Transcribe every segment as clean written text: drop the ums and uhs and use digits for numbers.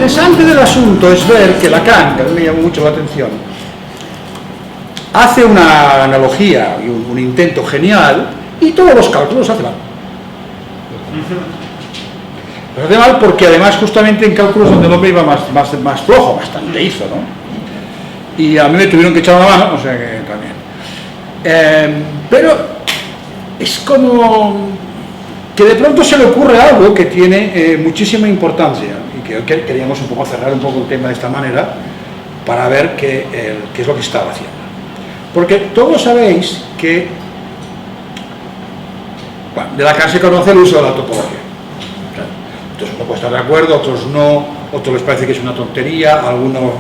interesante del asunto es ver que Lacan, que a mí me llamó mucho la atención, hace una analogía y un intento genial, y todos los cálculos hace mal. Los hace mal porque además justamente en cálculos donde el hombre iba más flojo, bastante hizo, ¿no? Y a mí me tuvieron que echar una mano, o sea que también. Pero es como que de pronto se le ocurre algo que tiene muchísima importancia, y que hoy queríamos un poco cerrar un poco el tema de esta manera para ver qué es lo que estaba haciendo. Porque todos sabéis que, bueno, de Lacan se conoce el uso de la topología. Entonces uno puede estar de acuerdo, otros no, otros les parece que es una tontería, algunos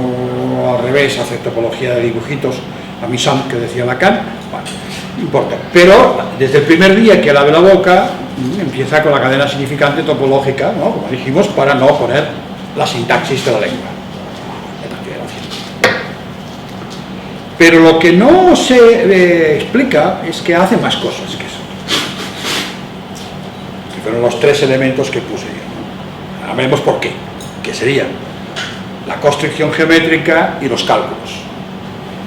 al revés hacen topología de dibujitos, a mi Sam, que decía Lacan, bueno, no importa. Pero desde el primer día que él abre la boca, empieza con la cadena significante topológica, ¿no? Como dijimos, para no poner la sintaxis de la lengua. Pero lo que no se explica es que hace más cosas que eso. Que fueron los tres elementos que puse yo, ¿no? Ahora veremos por qué. Que serían la construcción geométrica y los cálculos.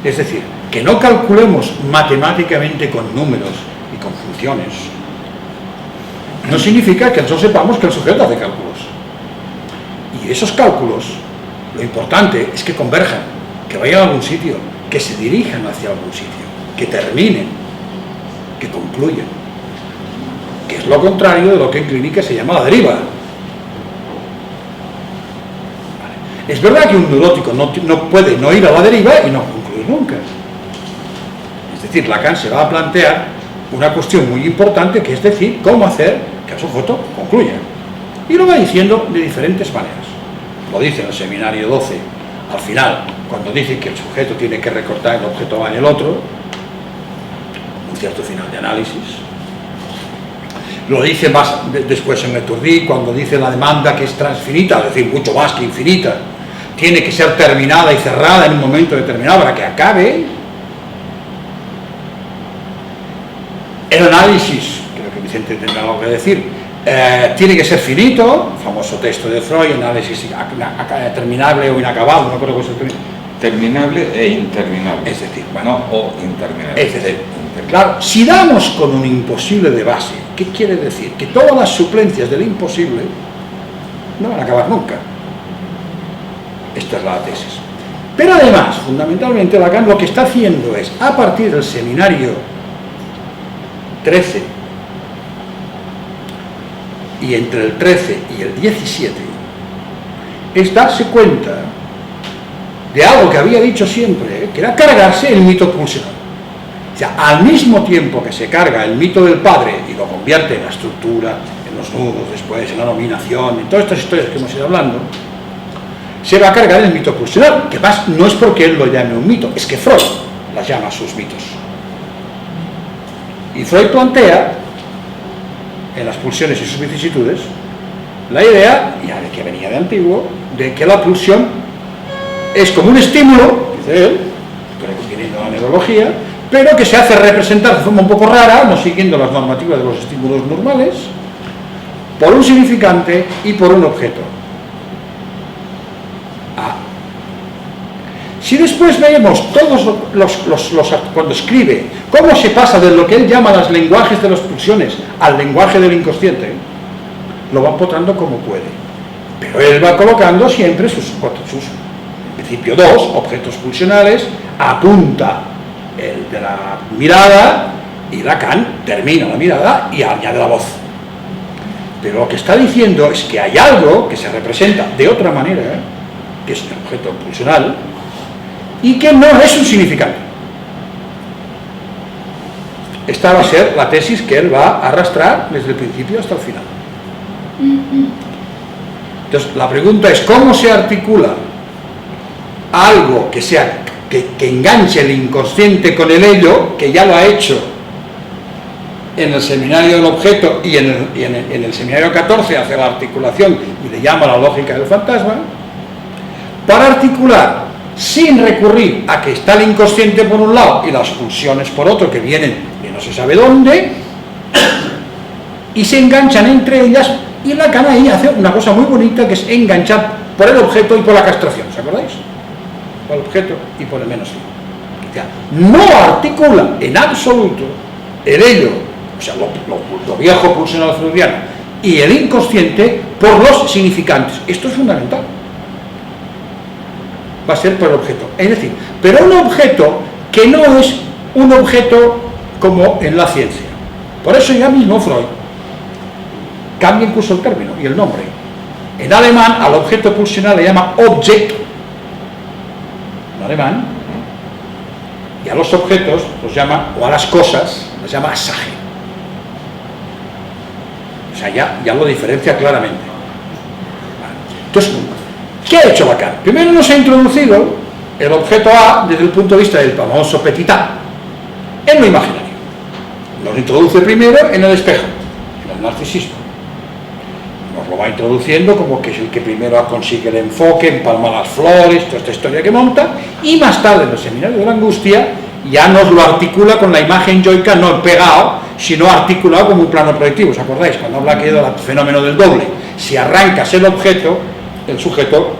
Es decir, que no calculemos matemáticamente con números y con funciones no significa que nosotros sepamos que el sujeto hace cálculos. Y esos cálculos, lo importante es que converjan, que vayan a algún sitio, que se dirijan hacia algún sitio, que terminen, que concluyan, que es lo contrario de lo que en clínica se llama la deriva. Vale. Es verdad que un neurótico no puede no ir a la deriva y no concluir nunca. Es decir, Lacan se va a plantear una cuestión muy importante, que es decir, cómo hacer que el sujeto concluya. Y lo va diciendo de diferentes maneras. Lo dice en el seminario 12, al final, cuando dice que el sujeto tiene que recortar el objeto A en el otro, un cierto final de análisis. Lo dice más después en Étourdi, cuando dice la demanda que es transfinita, es decir, mucho más que infinita, tiene que ser terminada y cerrada en un momento determinado para que acabe. El análisis, creo que Vicente tendrá algo que decir, tiene que ser finito, famoso texto de Freud, análisis terminable o inacabado, no acuerdo cómo se llama. Terminable e interminable. Es decir, bueno, o interminable. Es decir, claro, si damos con un imposible de base, ¿qué quiere decir? Que todas las suplencias del imposible no van a acabar nunca. Esta es la tesis. Pero además, fundamentalmente, Lacan lo que está haciendo es, a partir del seminario 13 y entre el 13 y el 17, es darse cuenta de algo que había dicho siempre, que era cargarse el mito pulsional. O sea, al mismo tiempo que se carga el mito del padre y lo convierte en la estructura, en los nudos, después en la nominación, en todas estas historias que hemos ido hablando, se va a cargar el mito pulsional, que más no es porque él lo llame un mito, es que Freud las llama sus mitos. Y Freud plantea, en las pulsiones y sus vicisitudes, la idea, ya de que venía de antiguo, de que la pulsión es como un estímulo, dice él, viniendo a la neurología, pero que se hace representar de forma un poco rara, no siguiendo las normativas de los estímulos normales, por un significante y por un objeto. Si después vemos todos cuando escribe, cómo se pasa de lo que él llama los lenguajes de las pulsiones al lenguaje del inconsciente, lo va empotrando como puede. Pero él va colocando siempre sus en principio dos objetos pulsionales, apunta el de la mirada y Lacan termina la mirada y añade la voz. Pero lo que está diciendo es que hay algo que se representa de otra manera, que es el objeto pulsional, y que no es un significante. Esta va a ser la tesis que él va a arrastrar desde el principio hasta el final. Entonces, la pregunta es, ¿cómo se articula algo que sea que enganche el inconsciente con el ello, que ya lo ha hecho en el seminario del objeto y en el seminario 14 hace la articulación y le llama la lógica del fantasma, para articular sin recurrir a que está el inconsciente por un lado y las pulsiones por otro que vienen de no se sabe dónde y se enganchan entre ellas, y Lacan ahí hace una cosa muy bonita, que es enganchar por el objeto y por la castración, ¿os acordáis? Por el objeto y por el menos 5. O sea, no articula en absoluto el ello, o sea, lo viejo pulsional freudiano, y el inconsciente por los significantes. Esto es fundamental. Va a ser por el objeto. Es decir, pero un objeto que no es un objeto como en la ciencia. Por eso ya mismo Freud cambia incluso el término y el nombre. En alemán al objeto pulsional le llama Objekt, en alemán, y a los objetos los llama, o a las cosas, les llama Sache. O sea, ya lo diferencia claramente. Entonces, ¿qué ha hecho Lacan? Primero nos ha introducido el objeto A desde el punto de vista del famoso petit A, en lo imaginario. Nos introduce primero en el espejo, en el narcisismo. Nos lo va introduciendo como que es el que primero consigue el enfoque, empalma las flores, toda esta historia que monta, y más tarde en el seminario de la angustia ya nos lo articula con la imagen yoica, no pegado, sino articulado como un plano proyectivo. ¿Os acordáis? Cuando habla aquí del fenómeno del doble, si arrancas el objeto, el sujeto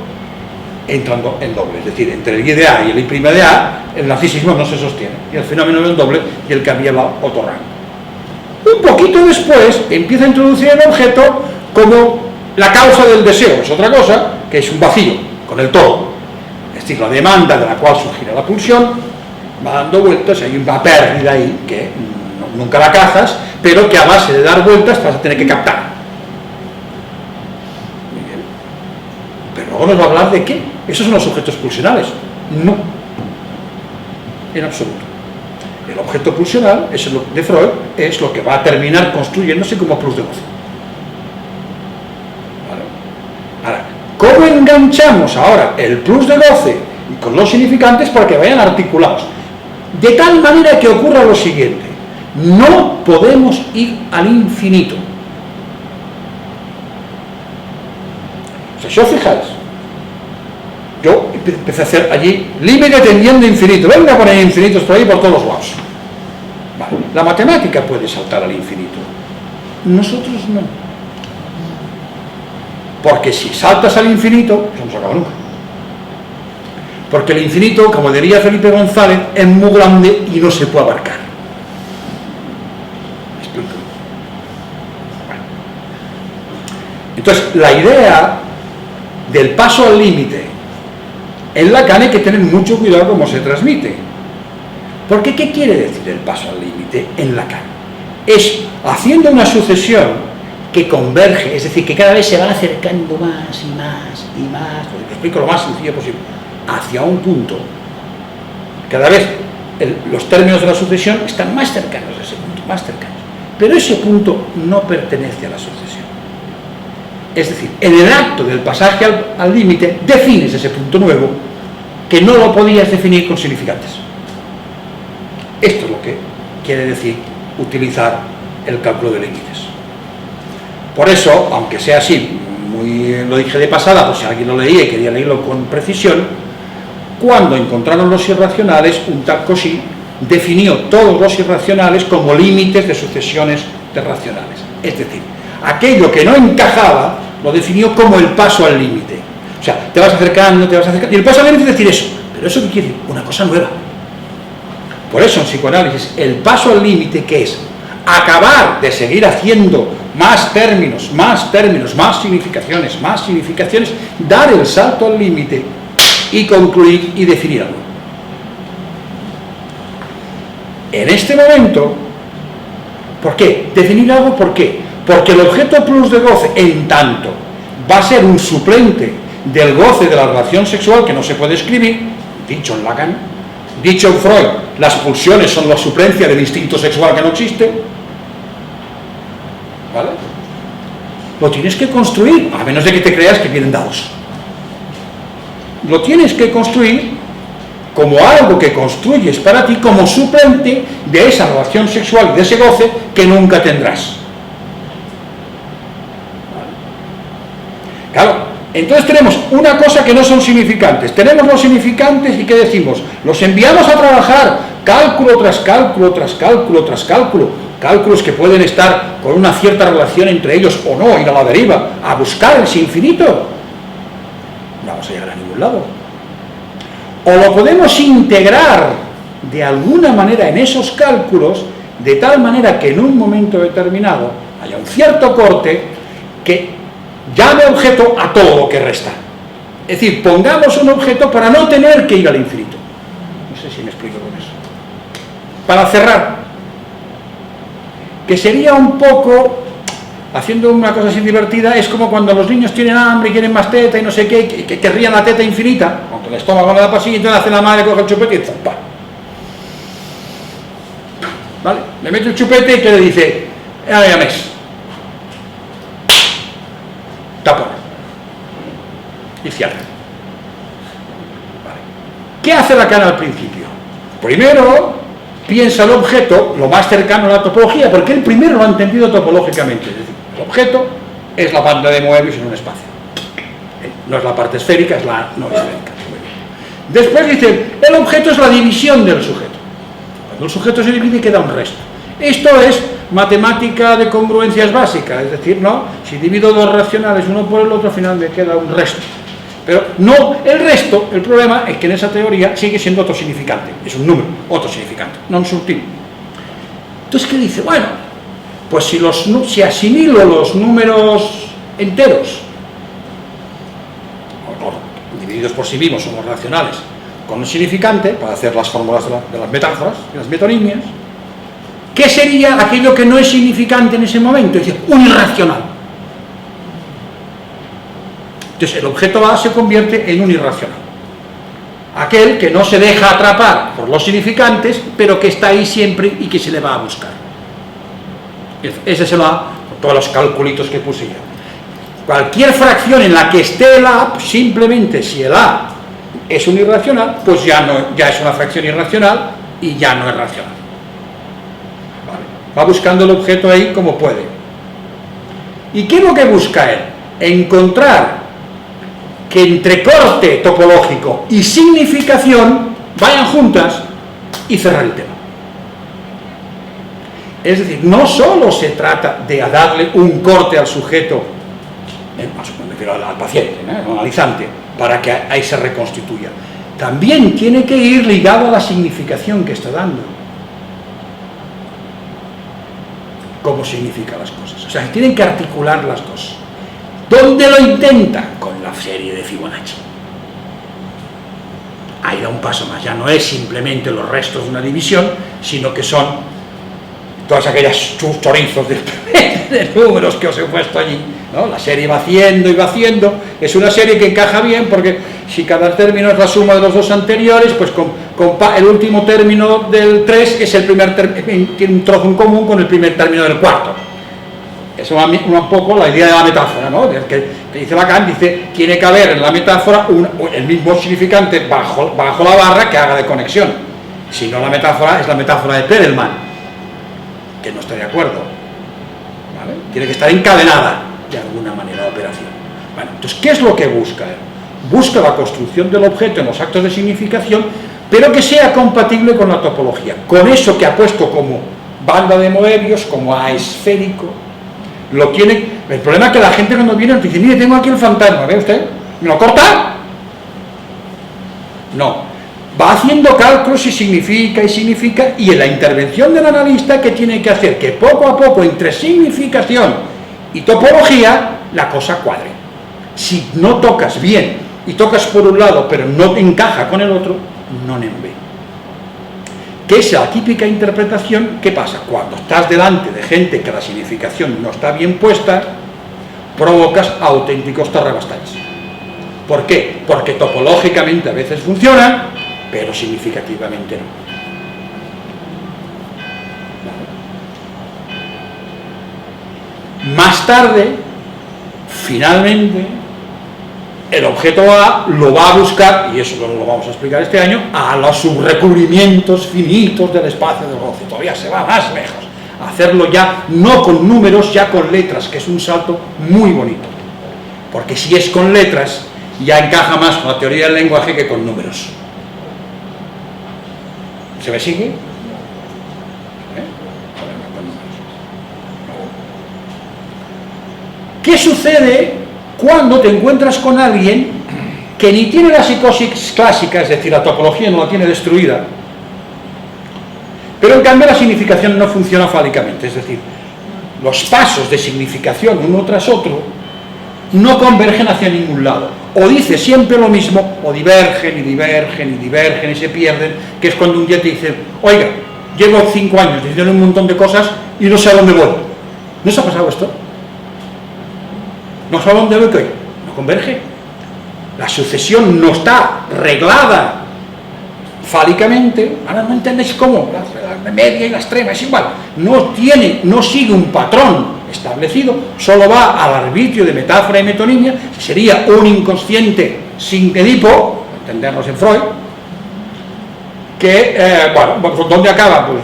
entrando en doble, es decir, entre el I de A y el I' de A, el narcisismo no se sostiene, y el fenómeno del doble y el que había otro rango. Un poquito después empieza a introducir el objeto como la causa del deseo, es otra cosa, que es un vacío, con el todo, es decir, la demanda de la cual surgirá la pulsión, va dando vueltas, hay una pérdida ahí, que nunca la cazas, pero que a base de dar vueltas vas a tener que captar. Pero luego nos va a hablar de qué. ¿Esos son los objetos pulsionales? No, en absoluto. El objeto pulsional de Freud es lo que va a terminar construyéndose como plus de goce. ¿Vale? Ahora, ¿cómo enganchamos ahora el plus de goce con los significantes para que vayan articulados? De tal manera que ocurra lo siguiente: no podemos ir al infinito. O sea, si os fijáis, yo empecé a hacer allí límite tendiendo infinito, venga a poner infinitos por ahí por todos lados. Vale. La matemática puede saltar al infinito, nosotros no, porque si saltas al infinito eso no se acaba nunca, porque el infinito, como diría Felipe González, es muy grande y no se puede abarcar. ¿Me explico? Bueno. Entonces, la idea del paso al límite en Lacan hay que tener mucho cuidado cómo se transmite. Porque ¿qué quiere decir el paso al límite en Lacan? Es haciendo una sucesión que converge, es decir, que cada vez se van acercando más y más y más, lo explico lo más sencillo posible, hacia un punto. Cada vez los términos de la sucesión están más cercanos a ese punto, más cercanos. Pero ese punto no pertenece a la sucesión. Es decir, en el acto del pasaje al límite defines ese punto nuevo que no lo podías definir con significantes. Esto es lo que quiere decir utilizar el cálculo de límites. Por eso, aunque sea así, lo dije de pasada, pues si alguien lo leía y quería leerlo con precisión, cuando encontraron los irracionales, un tal Cauchy definió todos los irracionales como límites de sucesiones de racionales. Es decir, aquello que no encajaba lo definió como el paso al límite. O sea, te vas acercando, y el paso al límite es decir eso. ¿Pero eso qué quiere decir? Una cosa nueva. Por eso en psicoanálisis el paso al límite, que es acabar de seguir haciendo más términos, más significaciones, dar el salto al límite y concluir y definir algo. En este momento, ¿por qué? Definir algo, ¿por qué? Porque el objeto plus de goce, en tanto va a ser un suplente del goce de la relación sexual que no se puede escribir, dicho en Lacan, dicho en Freud, las pulsiones son la suplencia del instinto sexual que no existe, ¿vale? Lo tienes que construir, a menos de que te creas que vienen dados. Lo tienes que construir como algo que construyes para ti como suplente de esa relación sexual y de ese goce que nunca tendrás. Claro, entonces tenemos una cosa que no son significantes. Tenemos los significantes y ¿qué decimos? Los enviamos a trabajar cálculo tras cálculo, tras cálculo, tras cálculo, cálculos que pueden estar con una cierta relación entre ellos o no, ir a la deriva, a buscar ese infinito. vamos a llegar a ningún lado. O lo podemos integrar de alguna manera en esos cálculos, de tal manera que en un momento determinado haya un cierto corte que llame objeto a todo lo que resta. Es decir, pongamos un objeto para no tener que ir al infinito. No sé si me explico con eso. Para cerrar, que sería un poco, haciendo una cosa así divertida, es como cuando los niños tienen hambre y quieren más teta y no sé qué, que querrían la teta infinita, aunque el estómago no da pasillo, entonces hace la madre, coge el chupete y ¡zampa! ¿Vale? Le mete el chupete y que le dice, ya mes, tapón, y cierra. Vale. ¿Qué hace Lacan al principio? Primero piensa el objeto lo más cercano a la topología, porque él primero lo ha entendido topológicamente. Es decir, el objeto es la banda de Moebius en un espacio. No es la parte esférica, es la no esférica. Después dice, el objeto es la división del sujeto. Cuando el sujeto se divide queda un resto. Esto es matemática de congruencias básicas, es decir, ¿no? Si divido dos racionales uno por el otro, al final me queda un resto. Pero no el resto, el problema es que en esa teoría sigue siendo otro significante, es un número, otro significante, non surtivo. Entonces, ¿qué dice? Bueno, pues si asimilo los números enteros, divididos por sí mismos, somos racionales, con un significante, para hacer las fórmulas de las metáforas, de las metonimias, ¿qué sería aquello que no es significante en ese momento? Es decir, un irracional. Entonces el objeto A se convierte en un irracional. Aquel que no se deja atrapar por los significantes, pero que está ahí siempre y que se le va a buscar. Ese se lo da por todos los calculitos que puse yo. Cualquier fracción en la que esté el A, simplemente si el A es un irracional, pues ya es una fracción irracional y ya no es racional. Vale. Va buscando el objeto ahí como puede. ¿Y qué es lo que busca él? Encontrar que entre corte topológico y significación vayan juntas y cerrar el tema. Es decir, no solo se trata de darle un corte al sujeto, me refiero al paciente, al analizante, para que ahí se reconstituya. También tiene que ir ligado a la significación que está dando. Cómo significa las cosas. O sea, tienen que articular las dos. ¿Dónde lo intentan? Con la serie de Fibonacci. Ahí da un paso más, ya no es simplemente los restos de una división, sino que son todas aquellas chorizos de números que os he puesto allí, ¿no? La serie va haciendo y va haciendo, es una serie que encaja bien porque si cada término es la suma de los dos anteriores, pues el último término del 3 es el primer tiene un trozo en común con el primer término del cuarto. Eso es un poco la idea de la metáfora, ¿no? Que dice Lacan, dice, tiene que haber en la metáfora el mismo significante bajo la barra que haga de conexión. Si no, la metáfora es la metáfora de Perelman, que no está de acuerdo, ¿vale? Tiene que estar encadenada de alguna manera la operación. Bueno, entonces, ¿qué es lo que busca él? Busca la construcción del objeto en los actos de significación, pero que sea compatible con la topología, con eso que ha puesto como banda de Moebius, como A esférico. Lo tiene. El problema es que la gente cuando viene nos dice, mire, tengo aquí el fantasma, ¿ve usted? ¿Me lo corta? No. Va haciendo cálculos y significa, y en la intervención del analista, ¿qué tiene que hacer? Que poco a poco, entre significación y topología, la cosa cuadre. Si no tocas bien, y tocas por un lado, pero no encaja con el otro, no nembe. Que es la típica interpretación. ¿Qué pasa? Cuando estás delante de gente que la significación no está bien puesta, provocas auténticos tarrabastalles. ¿Por qué? Porque topológicamente a veces funciona, pero significativamente no. Más tarde, finalmente, el objeto A lo va a buscar, y eso lo vamos a explicar este año, a los subrecubrimientos finitos del espacio del goce. Todavía se va más lejos. Hacerlo ya no con números, ya con letras, que es un salto muy bonito. Porque si es con letras, ya encaja más con la teoría del lenguaje que con números. ¿Se me sigue? ¿Qué sucede cuando te encuentras con alguien que ni tiene la psicosis clásica, es decir, la topología no la tiene destruida, pero en cambio la significación no funciona fálicamente, es decir, los pasos de significación uno tras otro no convergen hacia ningún lado, o dice siempre lo mismo, o divergen y divergen y divergen y se pierden, que es cuando un día te dicen, oiga, llevo 5 años diciendo un montón de cosas y no sé a dónde voy. ¿No se ha pasado esto? No sé a dónde voy, ¿qué? No converge. La sucesión no está reglada fálicamente. Ahora no entendéis cómo, la media y la extrema, es igual. No sigue un patrón establecido, solo va al arbitrio de metáfora y metonimia. Sería un inconsciente sin Edipo, entendernos en Freud, que, ¿dónde acaba? Pues,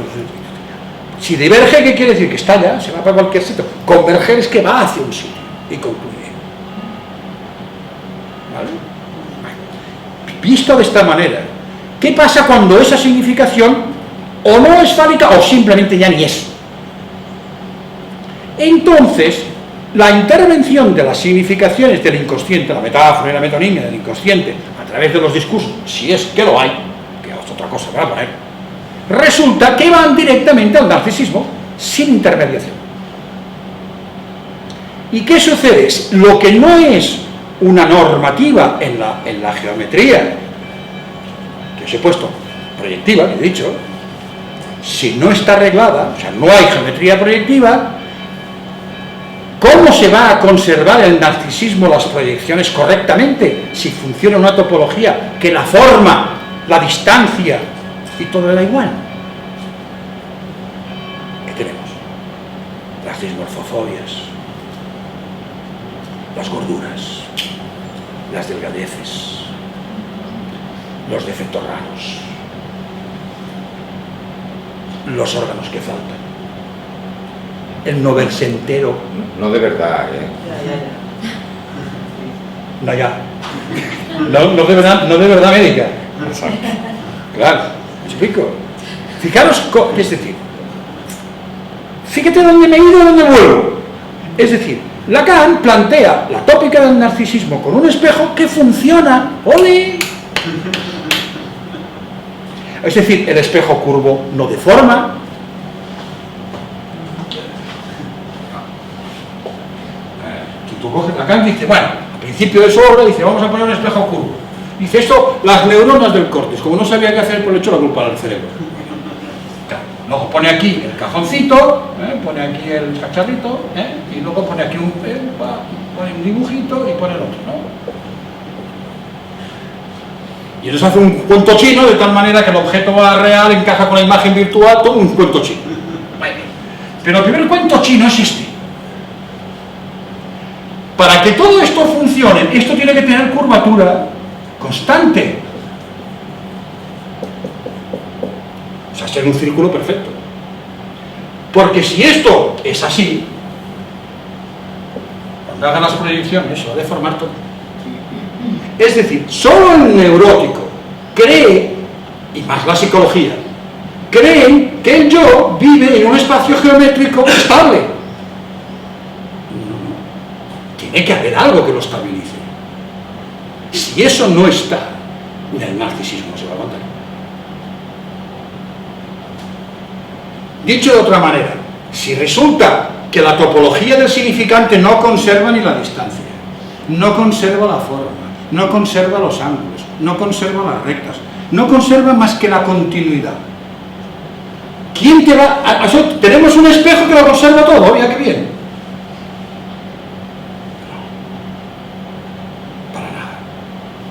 si diverge, ¿qué quiere decir? Que está allá, se va para cualquier sitio. Converger es que va hacia un sitio y concluye. ¿Vale? Visto de esta manera, ¿qué pasa cuando esa significación o no es fálica o simplemente ya ni es? Entonces, la intervención de las significaciones del inconsciente, la metáfora y la metonimia del inconsciente, a través de los discursos, si es que lo hay, que es otra cosa que va a poner, resulta que van directamente al narcisismo, sin intermediación. ¿Y qué sucede? Lo que no es una normativa en la geometría, que os he puesto proyectiva, que he dicho, si no está arreglada, o sea, no hay geometría proyectiva, ¿cómo se va a conservar el narcisismo, las proyecciones correctamente, si funciona una topología que la forma, la distancia y todo le da igual? ¿Qué tenemos? Las dismorfofobias, las gorduras, las delgadeces, los defectos raros, los órganos que faltan, el no verse entero. No de verdad, No, ya. No de verdad médica. Exacto. Claro, ¿me explico? Fijaros, es decir, fíjate dónde me he ido y dónde vuelvo. Es decir, Lacan plantea la tópica del narcisismo con un espejo que funciona. ¡Ole! Es decir, el espejo curvo no deforma. Lacan dice, bueno, al principio de su obra dice, vamos a poner un espejo curvo. Dice, esto, las neuronas del córtex, como no sabía qué hacer, pues le echó la culpa al cerebro. Claro, luego pone aquí el cajoncito, pone aquí el cacharrito, y luego pone aquí pone un dibujito y pone el otro, ¿no? Y entonces hace un cuento chino de tal manera que el objeto real encaja con la imagen virtual, todo un cuento chino. Bueno, pero el primer cuento chino es este. Para que todo esto funcione, esto tiene que tener curvatura constante. O sea, ser un círculo perfecto. Porque si esto es así, cuando hagan las proyecciones se va a deformar todo. Es decir, solo el neurótico cree, y más la psicología, creen que el yo vive en un espacio geométrico estable. Tiene que haber algo que lo estabilice. Si eso no está, el narcisismo se va a aguantar. Dicho de otra manera, si resulta que la topología del significante no conserva ni la distancia, no conserva la forma, no conserva los ángulos, no conserva las rectas, no conserva más que la continuidad, ¿quién te va a... Tenemos un espejo que lo conserva todo, ya que bien.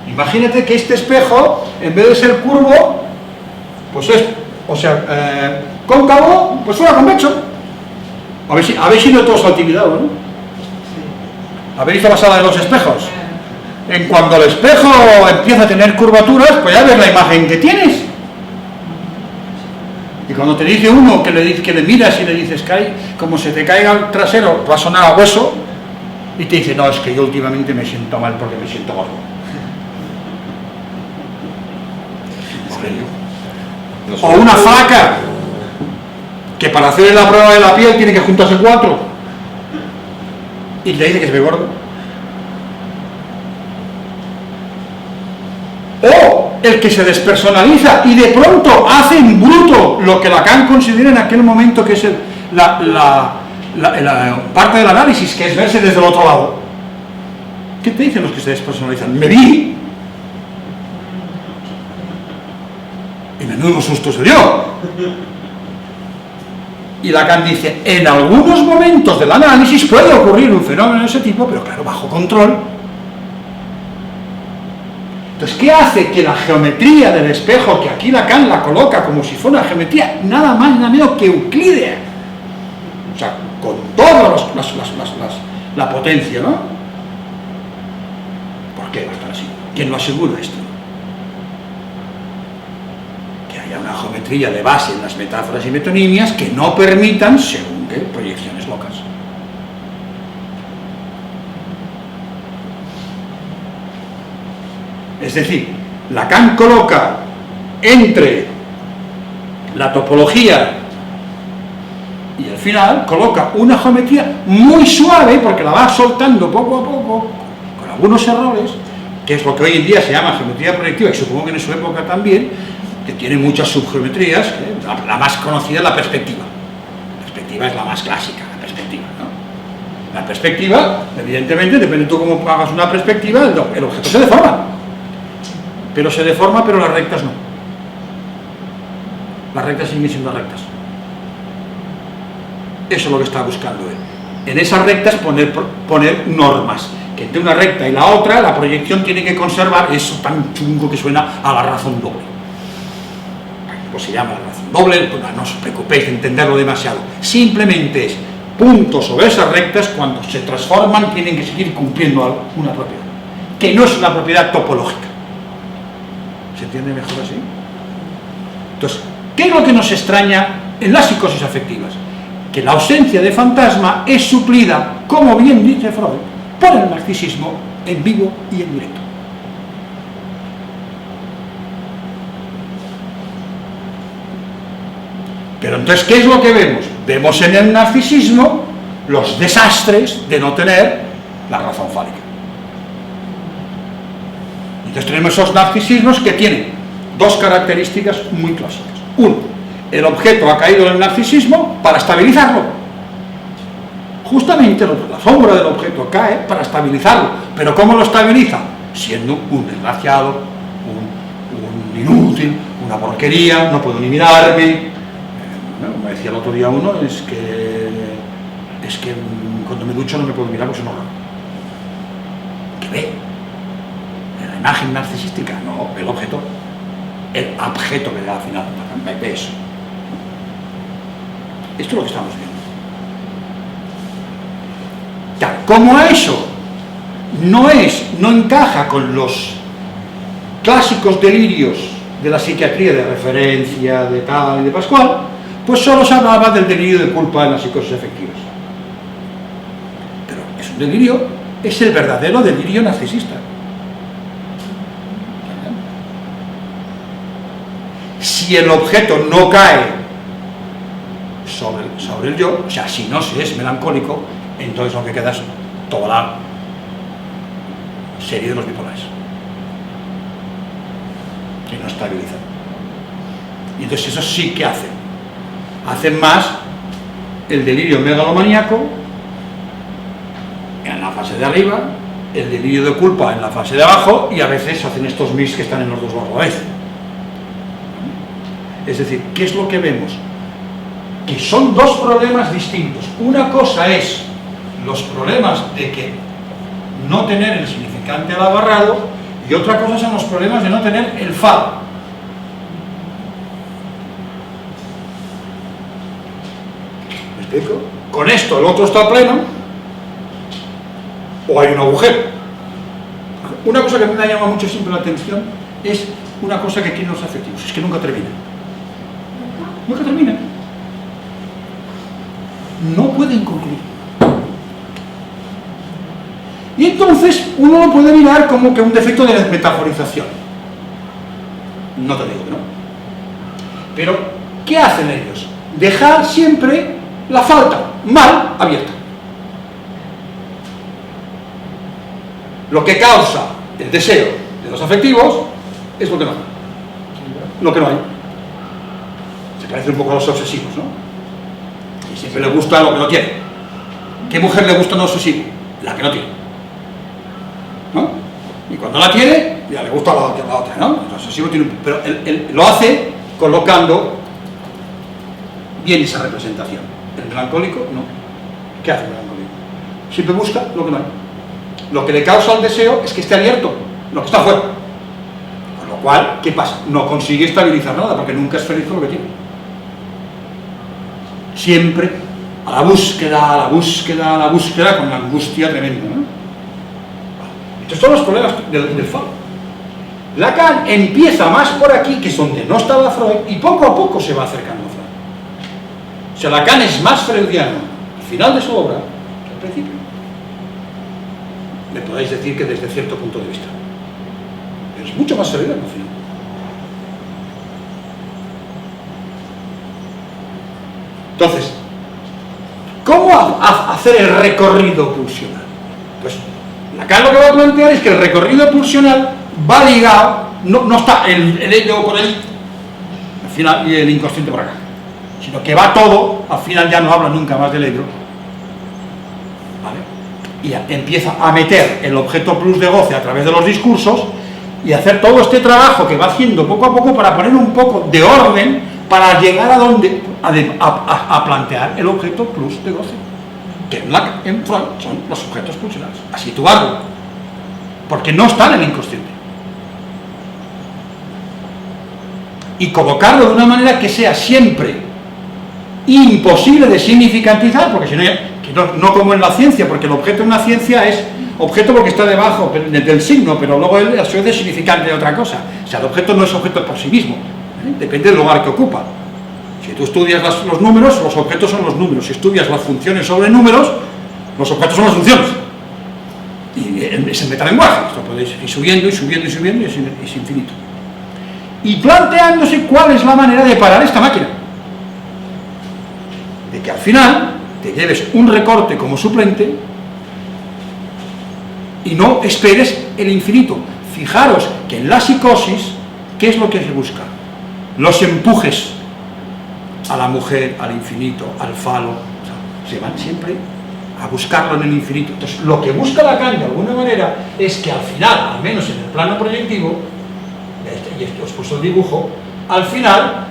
Imagínate que este espejo, en vez de ser curvo, pues es, cóncavo, pues fuera convexo. Habéis ido todos al Tibidabo, ¿no? Habéis ido a la sala de los espejos. En cuanto el espejo empieza a tener curvaturas, pues ya ves la imagen que tienes. Y cuando te dice uno que le miras y le dices, como se te caiga el trasero, va a sonar a hueso, y te dice, no, es que yo últimamente me siento mal porque me siento gordo. O una flaca que para hacer la prueba de la piel tiene que juntarse 4 y le dice que se ve gordo. el que se despersonaliza y de pronto hace en bruto lo que Lacan considera en aquel momento que es la parte del análisis, que es verse desde el otro lado. ¿Qué te dicen los que se despersonalizan? Me vi y menudo susto se dio. Y Lacan dice, en algunos momentos del análisis puede ocurrir un fenómeno de ese tipo, pero claro, bajo control. Entonces, ¿qué hace que la geometría del espejo, que aquí Lacan la coloca como si fuera una geometría nada más nada menos que euclídea, o sea, con toda la potencia, ¿no? ¿Por qué va a estar así? ¿Quién lo asegura esto? Que haya una geometría de base en las metáforas y metonimias que no permitan, según qué, proyecciones locas. Es decir, Lacan coloca entre la topología y el final, coloca una geometría muy suave, porque la va soltando poco a poco, con algunos errores, que es lo que hoy en día se llama geometría proyectiva, y supongo que en su época también, que tiene muchas subgeometrías, la más conocida es la perspectiva. La perspectiva es la más clásica, la perspectiva, ¿no? La perspectiva, evidentemente, depende de tú cómo hagas una perspectiva, el objeto se deforma. Pero se deforma, pero las rectas no. Las rectas siguen siendo rectas. Eso es lo que está buscando él. En esas rectas poner normas, que entre una recta y la otra la proyección tiene que conservar eso tan chungo que suena a la razón doble. Pues se llama la razón doble, pues no os preocupéis de entenderlo demasiado. Simplemente es puntos sobre esas rectas, cuando se transforman tienen que seguir cumpliendo una propiedad, que no es una propiedad topológica. ¿Se entiende mejor así? Entonces, ¿qué es lo que nos extraña en las psicosis afectivas? Que la ausencia de fantasma es suplida, como bien dice Freud, por el narcisismo en vivo y en directo. Pero entonces, ¿qué es lo que vemos? Vemos en el narcisismo los desastres de no tener la razón fálica. Entonces tenemos esos narcisismos que tienen dos características muy clásicas. Uno, el objeto ha caído en el narcisismo para estabilizarlo. Justamente la sombra del objeto cae para estabilizarlo. ¿Pero cómo lo estabiliza? Siendo un desgraciado, un inútil, una porquería, no puedo ni mirarme. Me decía el otro día uno, es que cuando me ducho no me puedo mirar porque es un horror. ¿Qué ve? La imagen narcisística, no, el objeto que le da al final, ve eso. Esto es lo que estamos viendo. Claro, como eso no encaja con los clásicos delirios de la psiquiatría de referencia, de tal y de Pascual, pues solo se hablaba del delirio de culpa en las psicosis afectivas. Pero es un delirio, es el verdadero delirio narcisista. Si el objeto no cae sobre el yo, o sea, si no se es melancólico, entonces lo que queda es toda la serie de los bipolares, que no estabilizan. Y entonces eso sí que hacen más el delirio megalomaníaco en la fase de arriba, el delirio de culpa en la fase de abajo, y a veces hacen estos mix que están en los dos lados a la vez. Es decir, ¿qué es lo que vemos? Que son dos problemas distintos. Una cosa es los problemas de que no tener el significante alabarrado, y otra cosa son los problemas de no tener el fado. ¿Me explico? Con esto el otro está pleno, o hay un agujero. Una cosa que me llama mucho siempre la atención es una cosa que aquí en los afectivos, es que nunca termina. Nunca termina. No pueden concluir. Y entonces uno lo puede mirar como que un defecto de metaforización. No te digo que no. Pero, ¿qué hacen ellos? Dejar siempre la falta mal abierta. Lo que causa el deseo de los afectivos es lo que no. lo que no hay. Se parece un poco a los obsesivos, ¿no? Y siempre le gusta lo que no tiene. ¿Qué mujer le gusta un obsesivo? La que no tiene, ¿no? Y cuando la tiene, ya le gusta la otra, ¿no? El obsesivo tiene pero él lo hace colocando bien esa representación. El melancólico, no. ¿Qué hace el melancólico? Siempre busca lo que no hay. Lo que le causa el deseo es que esté abierto, lo que está afuera. Con lo cual, ¿qué pasa? No consigue estabilizar nada, porque nunca es feliz con lo que tiene. Siempre a la búsqueda, a la búsqueda, a la búsqueda, con una angustia tremenda, ¿no? Estos son los problemas del falo. Lacan empieza más por aquí, que es donde no estaba Freud, y poco a poco se va acercando a Freud. O sea, Lacan es más freudiano al final de su obra que al principio. Me podéis decir que desde cierto punto de vista. Pero es mucho más freudiano al final. Entonces, ¿cómo hacer el recorrido pulsional? Pues Lacan lo que va a plantear es que el recorrido pulsional va ligado, no está el ello por ahí, al final, y el inconsciente por acá, sino que va todo, al final ya no habla nunca más del ello, ¿vale? Y empieza a meter el objeto plus de goce a través de los discursos y hacer todo este trabajo que va haciendo poco a poco para poner un poco de orden para llegar a donde a plantear el objeto plus de goce, que en Freud son los objetos pulsionales, a situarlo, porque no están en el inconsciente, y colocarlo de una manera que sea siempre imposible de significantizar, porque si no, no como en la ciencia, porque el objeto en una ciencia es objeto porque está debajo del signo, pero luego él a su vez es significante de otra cosa. O sea, el objeto no es objeto por sí mismo, depende del lugar que ocupa. Si tú estudias los números, los objetos son los números. Si estudias las funciones sobre números, los objetos son las funciones. Y es el metalenguaje. Esto podéis ir subiendo y subiendo y subiendo y es infinito. Y planteándose cuál es la manera de parar esta máquina. De que al final te lleves un recorte como suplente y no esperes el infinito. Fijaros que en la psicosis, ¿qué es lo que se busca? Los empujes a la mujer, al infinito, al falo, o sea, se van siempre a buscarlo en el infinito. Entonces, lo que busca Lacan de alguna manera es que al final, al menos en el plano proyectivo, y esto os puso el dibujo, al final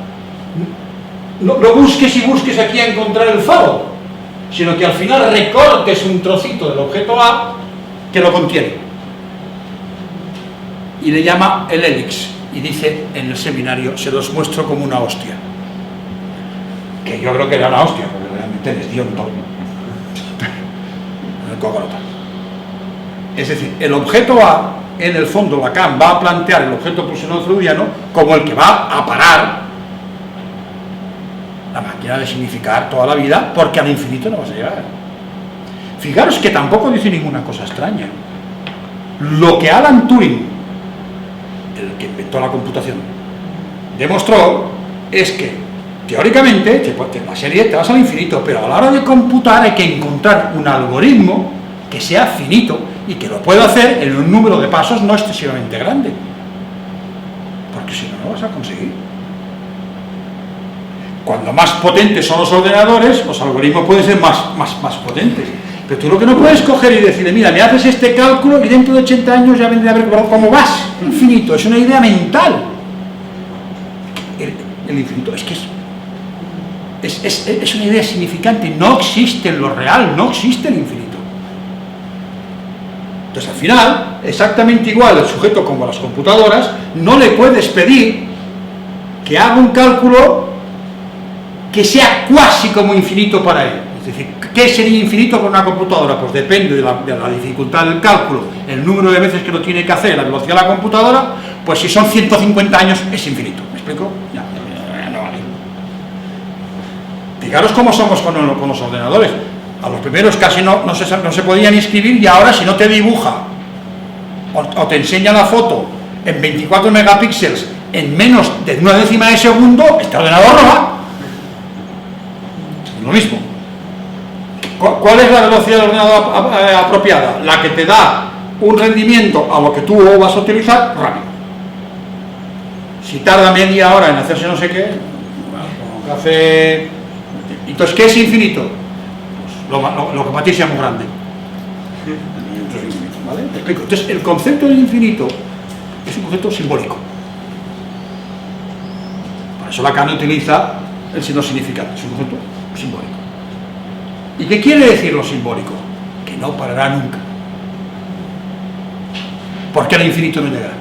no busques y busques aquí a encontrar el falo, sino que al final recortes un trocito del objeto A que lo contiene y le llama el hélix, y dice en el seminario: se los muestro como una hostia. Que yo creo que era una hostia, porque realmente les dio un tono. El cogolota. Es decir, el objeto A, en el fondo Lacan va a plantear el objeto pulsional freudiano como el que va a parar la máquina de significar toda la vida, porque al infinito no vas a llegar. Fijaros que tampoco dice ninguna cosa extraña. Lo que Alan Turing, el que inventó la computación, demostró es que teóricamente la serie te vas al infinito, pero a la hora de computar hay que encontrar un algoritmo que sea finito y que lo pueda hacer en un número de pasos no excesivamente grande, porque si no, no lo vas a conseguir. Cuando más potentes son los ordenadores, los algoritmos pueden ser más potentes, pero tú lo que no puedes coger y decirle: mira, me haces este cálculo y dentro de 80 años ya vendré a ver cómo vas. Infinito, es una idea mental. El infinito es que es una idea significante, no existe en lo real, no existe el infinito. Entonces, al final, exactamente igual el sujeto como las computadoras, no le puedes pedir que haga un cálculo que sea cuasi como infinito para él. Es decir, ¿qué sería infinito para una computadora? Pues depende de la dificultad del cálculo, el número de veces que lo tiene que hacer, la velocidad de la computadora. Pues si son 150 años es infinito. ¿Me explico? Ya no vale. Fijaros cómo somos con los ordenadores. A los primeros casi no se podían inscribir, y ahora si no te dibuja o te enseña la foto en 24 megapíxeles en menos de una décima de segundo, este ordenador no va. Es lo mismo. ¿Cuál es la velocidad del ordenador apropiada? La que te da un rendimiento a lo que tú vas a utilizar rápido. Si tarda media hora en hacerse no sé qué, con café... Entonces, ¿qué es infinito? Pues lo que para ti sea muy grande. ¿Vale? Te explico. Entonces, el concepto del infinito es un concepto simbólico. Por eso Lacan utiliza el signo significante, es un concepto simbólico. ¿Y qué quiere decir lo simbólico? Que no parará nunca. Porque el infinito no llegará.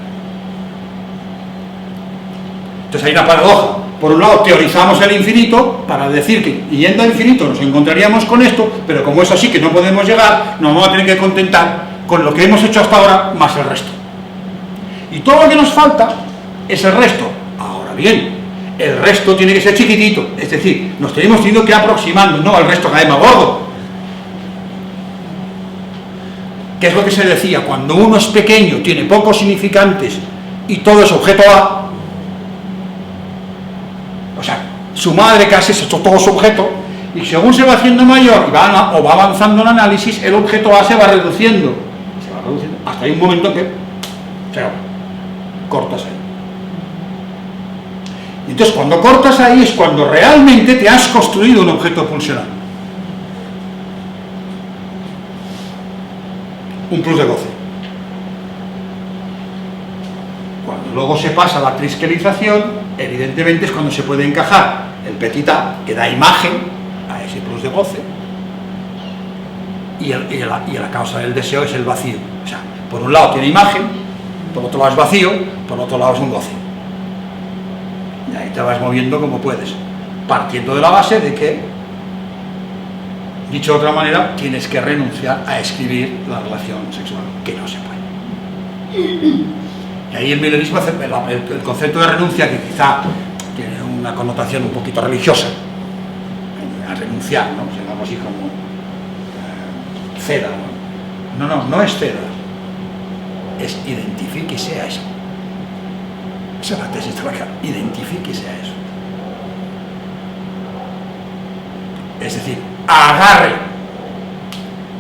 Entonces hay una paradoja. Por un lado, teorizamos el infinito para decir que, yendo al infinito, nos encontraríamos con esto, pero como es así que no podemos llegar, nos vamos a tener que contentar con lo que hemos hecho hasta ahora, más el resto. Y todo lo que nos falta es el resto. Ahora bien, el resto tiene que ser chiquitito, es decir, nos tenemos tenido que ir aproximando, no al resto cada vez más gordo. ¿Qué es lo que se decía? Cuando uno es pequeño, tiene pocos significantes y todo es objeto A, o sea, su madre casi es todo su objeto, y según se va haciendo mayor y va avanzando el análisis, el objeto A se va reduciendo, hasta hay un momento que se cortas ahí. Y entonces cuando cortas ahí es cuando realmente te has construido un objeto pulsional, un plus de goce. Cuando luego se pasa a la trisquelización, evidentemente es cuando se puede encajar el petit a, que da imagen a ese plus de goce, y la causa del deseo es el vacío. O sea, por un lado tiene imagen, por otro lado es vacío, por otro lado es un goce. Y ahí te vas moviendo como puedes, partiendo de la base de que, dicho de otra manera, tienes que renunciar a escribir la relación sexual, que no se puede. Y ahí el milenismo hace el concepto de renuncia, que quizá tiene una connotación un poquito religiosa, a renunciar, ¿no? O sea, algo así como ceda, ¿no? No es ceda, es identifíquese a eso. Esa es la tesis de Lacan, identifíquese a eso. Es decir, agarre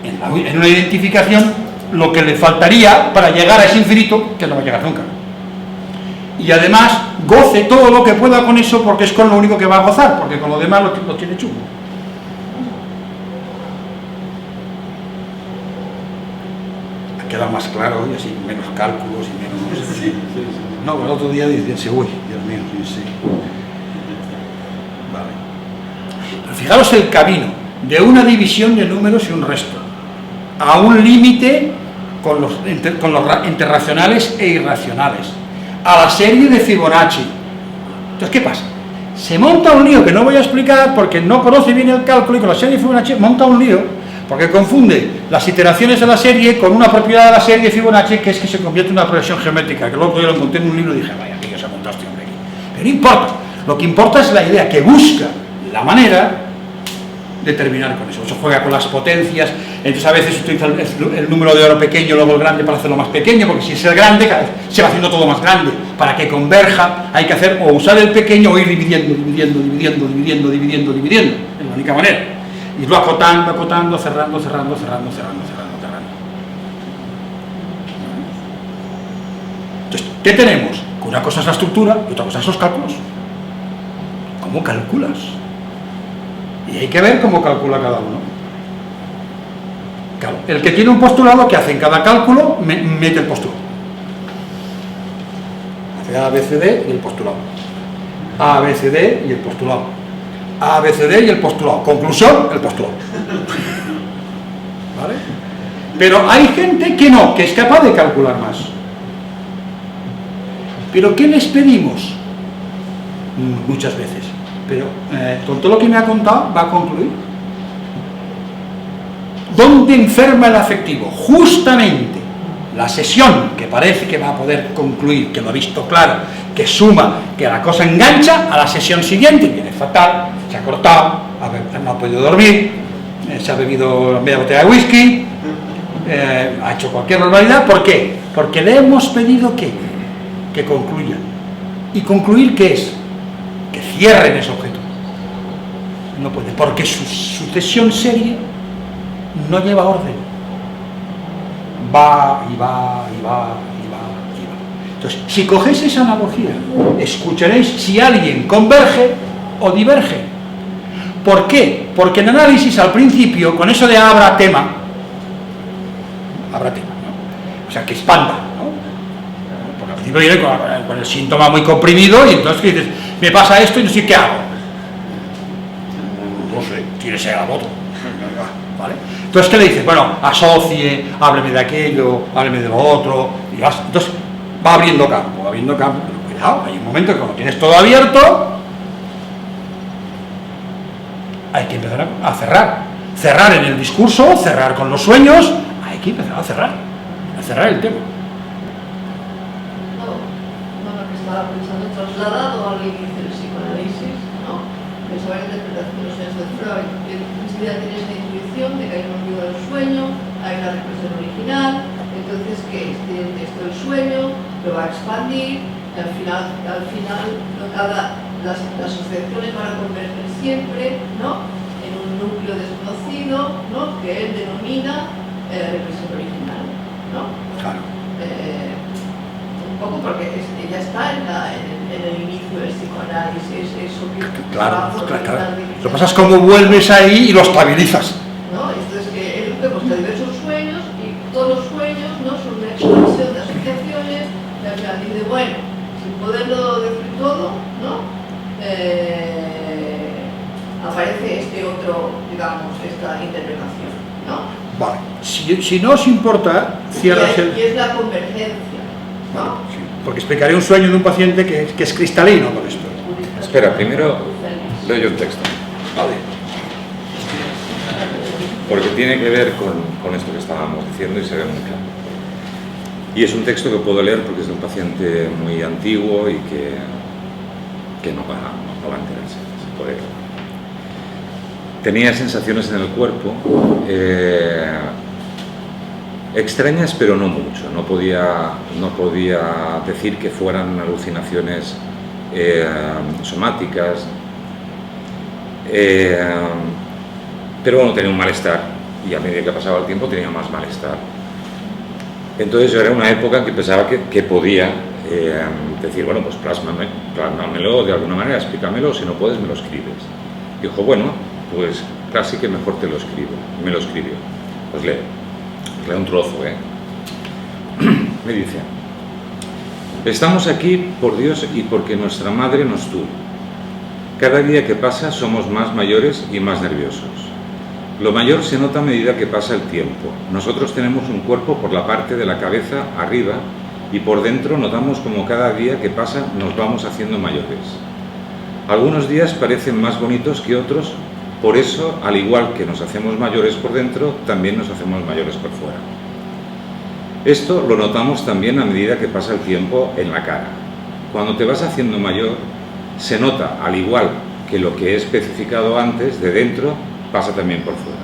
en una identificación lo que le faltaría para llegar a ese infinito, que no va a llegar nunca. Y además, goce todo lo que pueda con eso, porque es con lo único que va a gozar, porque con lo demás lo tiene chungo. Ha quedado más claro y así, menos cálculos y menos... Sí. No, el otro día dice, uy, Dios mío, sí. Vale. Pero fijaros el camino de una división de números y un resto, a un límite con los interracionales e irracionales, a la serie de Fibonacci. Entonces, ¿qué pasa? Se monta un lío que no voy a explicar porque no conoce bien el cálculo, y con la serie de Fibonacci monta un lío porque confunde las iteraciones de la serie con una propiedad de la serie de Fibonacci, que es que se convierte en una progresión geométrica, que luego yo lo encontré en un libro y dije, vaya, que ya se ha montado este hombre aquí. Pero no importa, lo que importa es la idea, que busca la manera de terminar con eso. Eso juega con las potencias, entonces a veces utiliza el número de oro pequeño, luego el grande para hacerlo más pequeño, porque si es el grande, cada vez se va haciendo todo más grande. Para que converja hay que hacer o usar el pequeño o ir dividiendo. Es la única manera. Y lo acotando, cerrando. Entonces, ¿qué tenemos? Que una cosa es la estructura y otra cosa son los cálculos. ¿Cómo calculas? Y hay que ver cómo calcula cada uno. Claro, el que tiene un postulado, ¿qué hace? En cada cálculo mete el postulado. Hace A, B, C, D y el postulado. A, B, C, D y el postulado. A, B, C, D y el postulado. Conclusión, el postulado. ¿Vale? Pero hay gente que no, que es capaz de calcular más. ¿Pero qué les pedimos? Muchas veces. Pero con todo lo que me ha contado, va a concluir. ¿Dónde enferma el afectivo? Justamente la sesión que parece que va a poder concluir, que lo ha visto claro, que suma, que la cosa engancha, a la sesión siguiente viene fatal, se ha cortado, no ha podido dormir, se ha bebido media botella de whisky, ha hecho cualquier barbaridad. ¿Por qué? Porque le hemos pedido que concluya. ¿Y concluir qué es? Que cierren ese objeto. No puede, porque su sucesión serie no lleva orden. Va. Entonces, si cogéis esa analogía, escucharéis si alguien converge o diverge. ¿Por qué? Porque en análisis al principio, con eso de habrá tema, ¿no? O sea, que expanda, ¿no? Porque al principio viene con el síntoma muy comprimido y entonces dices, me pasa esto y no sé qué hago. No sé, tírese a la moto. ¿Vale? Entonces, ¿qué le dices? Bueno, asocie, hábleme de aquello, hábleme de lo otro, y vas. Entonces, va abriendo campo, pero cuidado, hay un momento que cuando tienes todo abierto, hay que empezar a cerrar en el discurso, cerrar con los sueños, hay que empezar a cerrar el tema. Lo que estaba pensando, trasladado al inicio del psicoanálisis, ¿no? Pensaba en la interpretación de los sueños de Freud, que enseguida tiene esta intuición de que hay un motivo del sueño, hay una represión original, entonces que tiene un texto del sueño, lo va a expandir, y al final no las asociaciones van a converger siempre, ¿no? En un núcleo desconocido, ¿no? Que él denomina represión original, ¿no? Claro. Un poco porque ya está en el inicio del psicoanálisis, eso que claro. Lo que pasa es cómo vuelves ahí y lo estabilizas. ¿no? Entonces que vemos que diversos sueños y todos los sueños, ¿no? Son una expansión de asociaciones y al final dice, bueno, sin poderlo decir todo, ¿no? Aparece este otro, digamos, esta interpretación, ¿no? Vale, si no os importa, cierras el... Y es la convergencia, ¿no? Vale, sí. Porque explicaré un sueño de un paciente que es cristalino con esto. Espera, primero leo yo el texto. Vale. Porque tiene que ver con esto que estábamos diciendo y se ve muy claro. Y es un texto que puedo leer porque es de un paciente muy antiguo y que no va a enterarse por él. Tenía sensaciones en el cuerpo extrañas, pero no mucho. No podía decir que fueran alucinaciones somáticas, pero bueno, tenía un malestar y a medida que pasaba el tiempo tenía más malestar. Entonces era una época que pensaba que podía decir, bueno, pues plásmamelo de alguna manera, explícamelo, si no puedes me lo escribes. Dijo, bueno, pues casi que mejor te lo escribo. Y me lo escribió. Pues leo un trozo, Me dice, estamos aquí por Dios y porque nuestra madre nos tuvo. Cada día que pasa somos más mayores y más nerviosos. Lo mayor se nota a medida que pasa el tiempo. Nosotros tenemos un cuerpo por la parte de la cabeza arriba y por dentro notamos como cada día que pasa nos vamos haciendo mayores. Algunos días parecen más bonitos que otros, por eso, al igual que nos hacemos mayores por dentro, también nos hacemos mayores por fuera. Esto lo notamos también a medida que pasa el tiempo en la cara. Cuando te vas haciendo mayor, se nota, al igual que lo que he especificado antes, de dentro pasa también por fuera.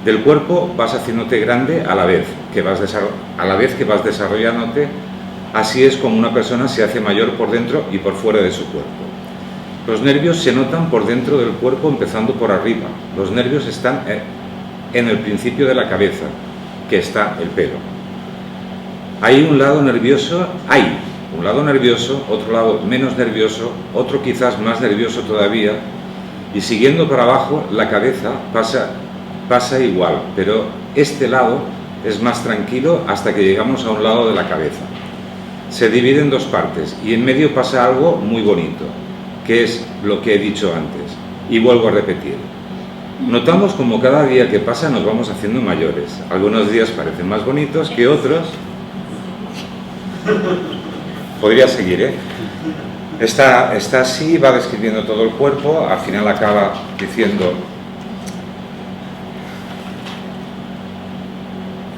Del cuerpo vas haciéndote grande a la vez que vas desarrollándote. Así es como una persona se hace mayor por dentro y por fuera de su cuerpo. Los nervios se notan por dentro del cuerpo, empezando por arriba. Los nervios están en el principio de la cabeza, que está el pelo. Hay un lado nervioso, otro lado menos nervioso, otro quizás más nervioso todavía, y siguiendo para abajo la cabeza pasa igual, pero este lado es más tranquilo hasta que llegamos a un lado de la cabeza. Se divide en dos partes y en medio pasa algo muy bonito, que es lo que he dicho antes, y vuelvo a repetir. Notamos como cada día que pasa nos vamos haciendo mayores. Algunos días parecen más bonitos que otros. Podría seguir, Está así, va describiendo todo el cuerpo, al final acaba diciendo...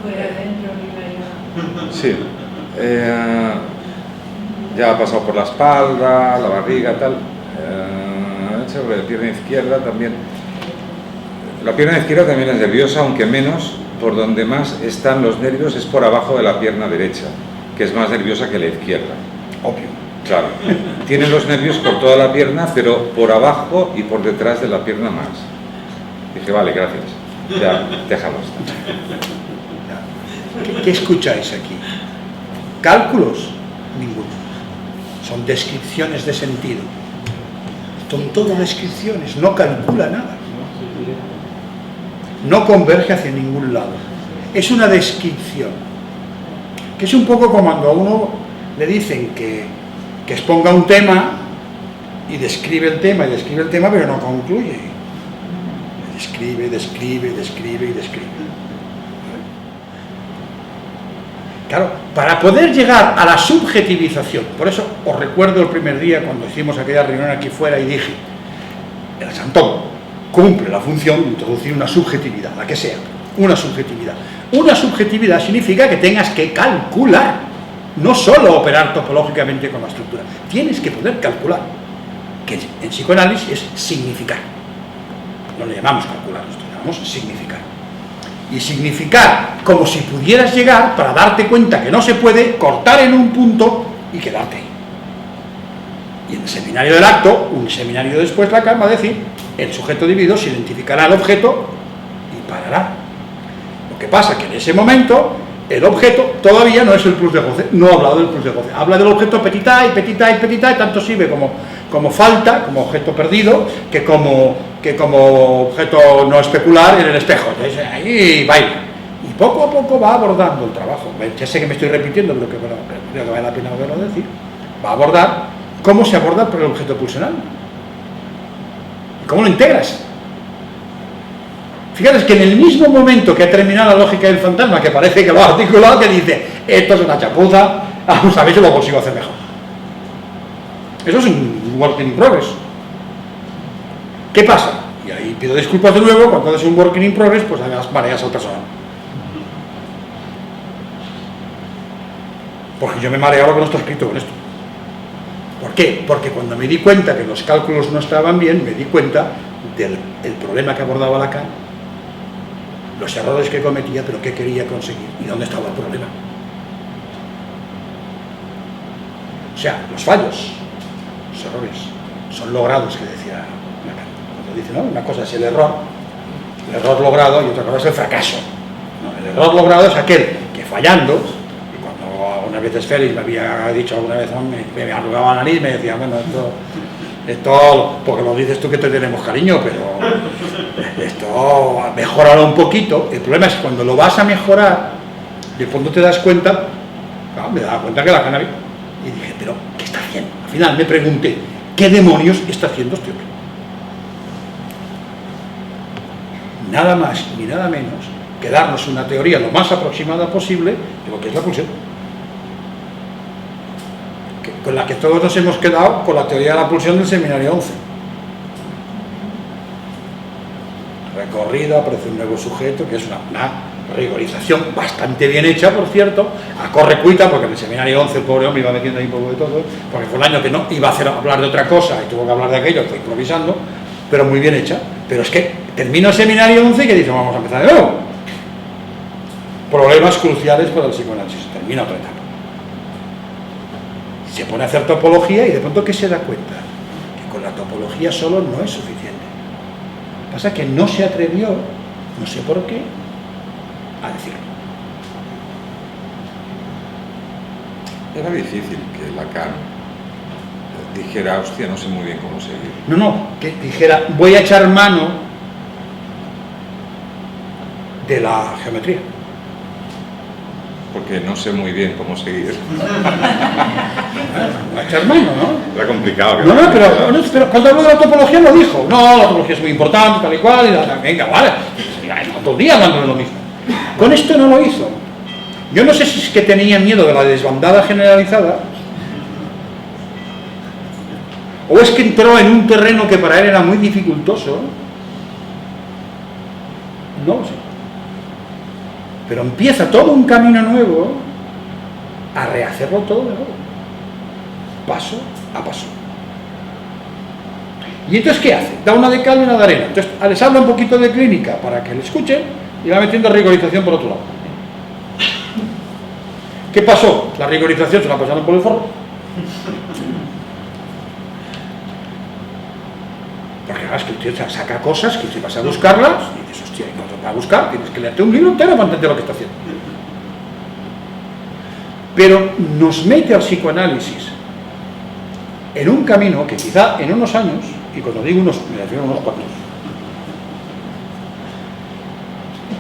Fuera, dentro, arriba, Sí. Ya ha pasado por la espalda, la barriga, tal. Sobre la pierna izquierda también. La pierna izquierda también es nerviosa, aunque menos. Por donde más están los nervios es por abajo de la pierna derecha, que es más nerviosa que la izquierda. Obvio. Claro. Tiene los nervios por toda la pierna, pero por abajo y por detrás de la pierna más. Dije, vale, gracias. Ya, déjalo estar. ¿Qué escucháis aquí? ¿Cálculos? Ninguno. Son descripciones de sentido. Son todo descripciones, no calcula nada. No converge hacia ningún lado. Es una descripción. Que es un poco como cuando a uno le dicen que exponga un tema y describe el tema, pero no concluye. Describe y describe. Claro, para poder llegar a la subjetivización, por eso os recuerdo el primer día cuando hicimos aquella reunión aquí fuera y dije, el Santón cumple la función de introducir una subjetividad, la que sea, una subjetividad. Una subjetividad significa que tengas que calcular, no solo operar topológicamente con la estructura, tienes que poder calcular, que en psicoanálisis es significar. No le llamamos calcular, esto le llamamos significar. Y significar como si pudieras llegar para darte cuenta que no se puede, cortar en un punto y quedarte ahí. Y en el seminario del acto, un seminario después, Lacan va a decir, el sujeto dividido se identificará al objeto y parará. Lo que pasa es que en ese momento el objeto todavía no es el plus de goce, no ha hablado del plus de goce, habla del objeto petita y tanto sirve como falta, como objeto perdido, que como objeto no especular en el espejo. Entonces, ahí baila. Y poco a poco va abordando el trabajo. Ya sé que me estoy repitiendo, pero creo que vale la pena volverlo a decir. Va a abordar cómo se aborda por el objeto pulsional. ¿Cómo lo integras? Fíjate que en el mismo momento que ha terminado la lógica del fantasma, que parece que lo ha articulado, que dice, esto es una chapuza, vamos a ver si lo consigo hacer mejor. Eso es un work in progress. ¿Qué pasa? Y ahí pido disculpas de nuevo, cuando haces un working in progress, pues además mareas al personal. Porque yo me mareo ahora con esto escrito con esto. ¿Por qué? Porque cuando me di cuenta que los cálculos no estaban bien, me di cuenta del problema que abordaba Lacan, los errores que cometía, pero qué quería conseguir y dónde estaba el problema. O sea, los fallos, los errores, son logrados, que decía Lacan. Cuando dice, ¿no? Una cosa es el error logrado, y otra cosa es el fracaso. ¿No? El error logrado es aquel que fallando, y cuando algunas veces Félix me había dicho alguna vez, me arrugaba la nariz, me decía, bueno, esto, porque lo dices tú que te tenemos cariño, pero esto, mejóralo un poquito. El problema es que cuando lo vas a mejorar, de fondo te das cuenta, claro, me daba cuenta que la cannabis, y dije, pero, ¿qué está haciendo? Al final me pregunté, ¿qué demonios está haciendo este hombre? Nada más ni nada menos que darnos una teoría lo más aproximada posible de lo que es la pulsión. Con la que todos nos hemos quedado con la teoría de la pulsión del seminario 11. Recorrido, aparece un nuevo sujeto, que es una rigorización bastante bien hecha, por cierto, a correcuita, porque en el seminario 11 el pobre hombre iba metiendo ahí un poco de todo, porque fue el año que no iba a hablar de otra cosa y tuvo que hablar de aquello, estoy improvisando, pero muy bien hecha. Pero es que termino el seminario 11 y que dice, vamos a empezar de nuevo. Problemas cruciales para el psicoanálisis. Termina otra etapa. Se pone a hacer topología y de pronto, ¿qué se da cuenta? Que con la topología solo no es suficiente. Pasa que no se atrevió, no sé por qué, a decirlo. Era difícil que Lacan dijera, hostia, no sé muy bien cómo seguir. No, que dijera, voy a echar mano de la geometría. Porque no sé muy bien cómo seguir. Voy a echar mano, ¿no? Era complicado. Pero cuando habló de la topología lo dijo. No, la topología es muy importante, tal y cual. Venga, vale. Todo el día hablando de lo mismo. Con esto no lo hizo. Yo no sé si es que tenía miedo de la desbandada generalizada, o es que entró en un terreno que para él era muy dificultoso. No lo sé. Pero empieza todo un camino nuevo a rehacerlo todo de nuevo, paso a paso. ¿Y entonces qué hace? Da una de cal y una de arena. Entonces les habla un poquito de clínica para que le escuchen y va metiendo rigorización por otro lado. ¿Qué pasó? La rigorización se la pasaron por el forro. Porque es que el tío saca cosas que si vas a buscarlas y dices, hostia, para buscar tienes que leerte un libro entero para entender lo que está haciendo. pero nos mete al psicoanálisis en un camino que quizá en unos años, y cuando digo unos, me refiero a unos cuantos,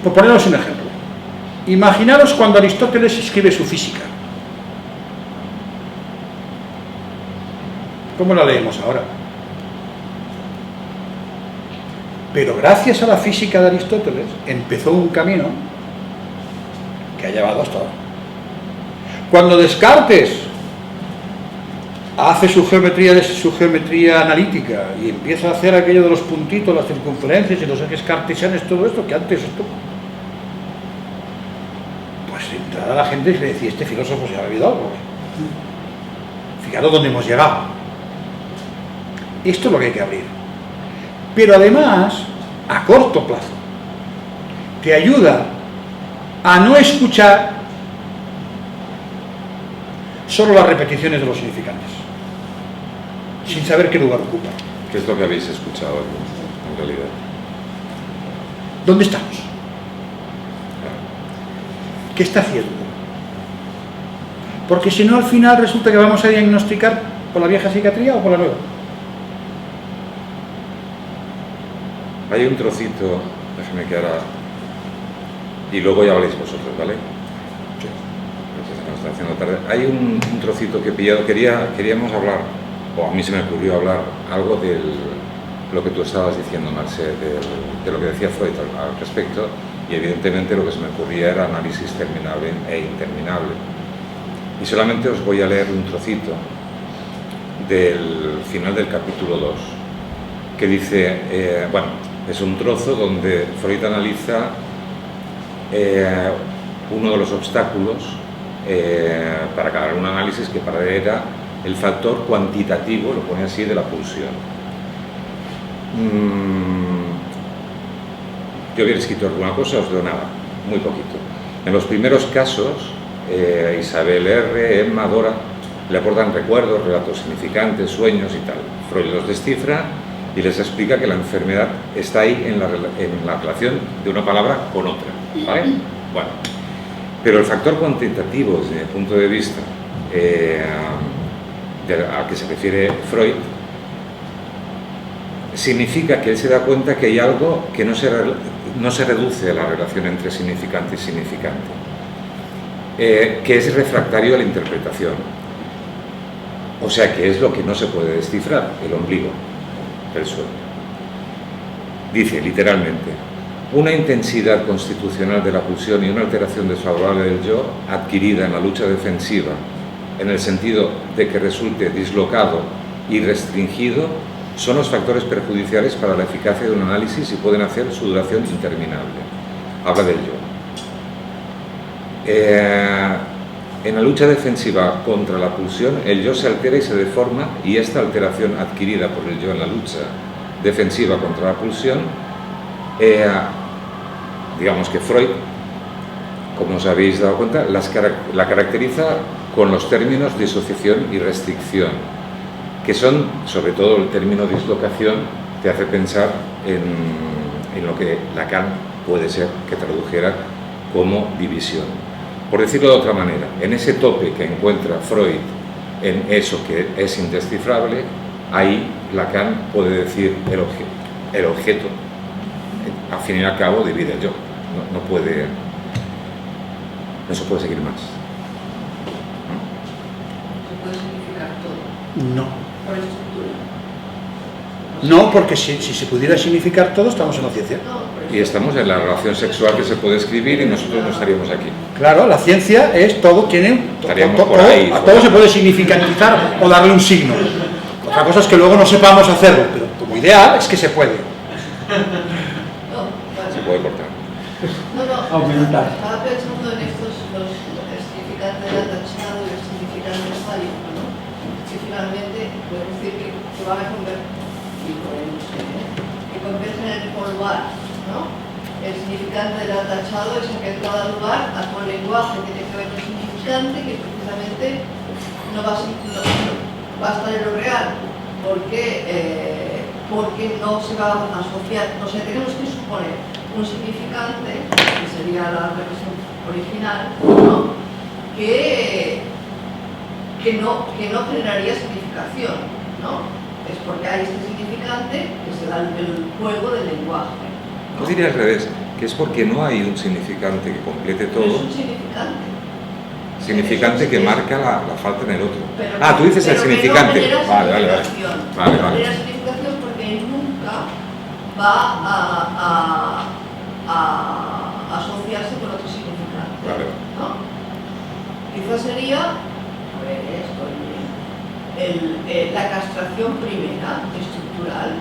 por poneros un ejemplo, imaginaros cuando Aristóteles escribe su Física. ¿Cómo la leemos ahora? Pero gracias a la física de Aristóteles empezó un camino que ha llevado hasta ahora. Cuando Descartes hace su geometría analítica y empieza a hacer aquello de los puntitos, las circunferencias y los ejes cartesianos, todo esto, que antes esto, pues de entrada la gente le decía, este filósofo se ha bebido algo. Fijaros dónde hemos llegado. Esto es lo que hay que abrir. Pero además, a corto plazo, te ayuda a no escuchar solo las repeticiones de los significantes, sin saber qué lugar ocupa. ¿Qué es lo que habéis escuchado en realidad? ¿Dónde estamos? ¿Qué está haciendo? Porque si no, al final resulta que vamos a diagnosticar por la vieja psiquiatría o por la nueva. Hay un trocito, déjame que ahora... Y luego ya habléis vosotros, ¿vale? Sí. Se nos está haciendo tarde. Hay un trocito que he pillado, queríamos hablar, o a mí se me ocurrió hablar, algo de lo que tú estabas diciendo, Marcel, de lo que decía Freud al respecto, y evidentemente lo que se me ocurría era análisis terminable e interminable. Y solamente os voy a leer un trocito del final del capítulo 2, que dice, bueno, es un trozo donde Freud analiza uno de los obstáculos para acabar un análisis que para él era el factor cuantitativo, lo pone así, de la pulsión. Yo hubiera escrito alguna cosa, os leo nada, muy poquito. En los primeros casos, Isabel R., Emma, Dora, le aportan recuerdos, relatos significantes, sueños y tal. Freud los descifra y les explica que la enfermedad está ahí en la relación de una palabra con otra, ¿vale? Bueno, pero el factor cuantitativo, desde mi punto de vista, al que se refiere Freud, significa que él se da cuenta que hay algo que no se reduce a la relación entre significante y significante, que es refractario a la interpretación. O sea, que es lo que no se puede descifrar, el ombligo del sueño. Dice, literalmente, una intensidad constitucional de la pulsión y una alteración desfavorable del yo, adquirida en la lucha defensiva, en el sentido de que resulte dislocado y restringido, son los factores perjudiciales para la eficacia de un análisis y pueden hacer su duración interminable. Habla del yo. En la lucha defensiva contra la pulsión, el yo se altera y se deforma, y esta alteración adquirida por el yo en la lucha defensiva contra la pulsión, digamos que Freud, como os habéis dado cuenta, la caracteriza con los términos disociación y restricción, que son, sobre todo el término dislocación, te hace pensar en lo que Lacan puede ser que tradujera como división. Por decirlo de otra manera, en ese tope que encuentra Freud, en eso que es indescifrable, ahí Lacan puede decir el objeto, al fin y al cabo, divide el yo. No se puede seguir más. Se puede significar todo. No. Por estructura. No, porque si se pudiera significar todo, estamos en la ciencia. Y estamos en la relación sexual que se puede escribir y nosotros no estaríamos aquí. Claro, la ciencia es todo, Estaríamos por ahí, a todo se puede significantizar o darle un signo. Otra cosa es que luego no sepamos hacerlo, pero como ideal es que se puede. Se puede cortar. Aumentar. Estaba pensando en estos, el significante del atachado y el significante del fallo, ¿no? Que finalmente podemos decir que van a convergen en el mismo lugar, ¿no? El significante del atachado es que en cada lugar con el lenguaje tiene que haber un significante que precisamente no va a estar en lo real, porque no se va a asociar, no sé, tenemos que suponer un significante, que sería la represión original, ¿no? Que que no generaría significación, ¿no? Es porque hay este significante que se da el juego del lenguaje, ¿no? Yo diría al revés, que es porque no hay un significante que complete Pero es todo, un significante. significante que marca la falta en el otro. Pero Tú dices el pero significante. Que no Vale. genera Vale. significación porque nunca va a asociarse con otro significante, Vale. ¿no? Quizás sería la castración primera, estructural,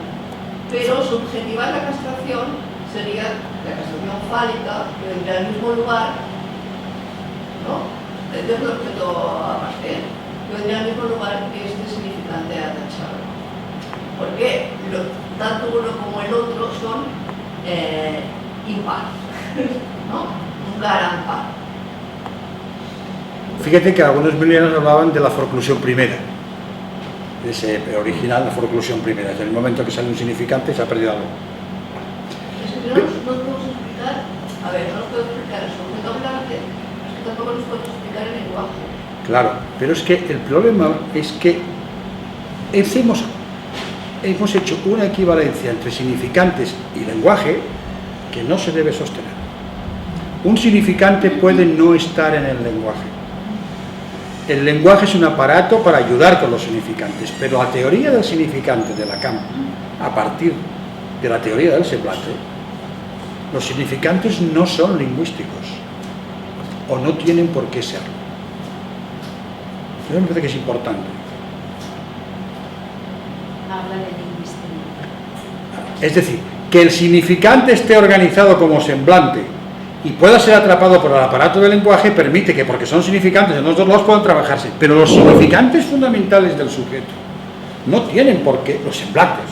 pero subjetiva la castración sería la castración fálica, que vendría al mismo lugar, ¿no? Desde el objeto aparte, que vendría al mismo lugar que este significante a tachar. Porque tanto uno como el otro son impar, ¿no? Un gran par. Fíjate que algunos milianos hablaban de la forclusión primera, de ese original, la forclusión primera. Desde el momento que sale un significante se ha perdido algo. Es que no podemos explicar, no nos podemos explicar el sujeto hablante, es que tampoco nos podemos explicar el lenguaje. Claro, pero es que el problema es que hemos hecho una equivalencia entre significantes y lenguaje que no se debe sostener. Un significante puede no estar en el lenguaje. El lenguaje es un aparato para ayudar con los significantes, pero la teoría del significante de Lacan, a partir de la teoría del semblante, los significantes no son lingüísticos, o no tienen por qué serlo. Eso me parece que es importante. Habla de lingüística. Es decir, que el significante esté organizado como semblante y pueda ser atrapado por el aparato del lenguaje permite que, porque son significantes en los dos lados, puedan trabajarse, pero los significantes fundamentales del sujeto no tienen por qué, los semblantes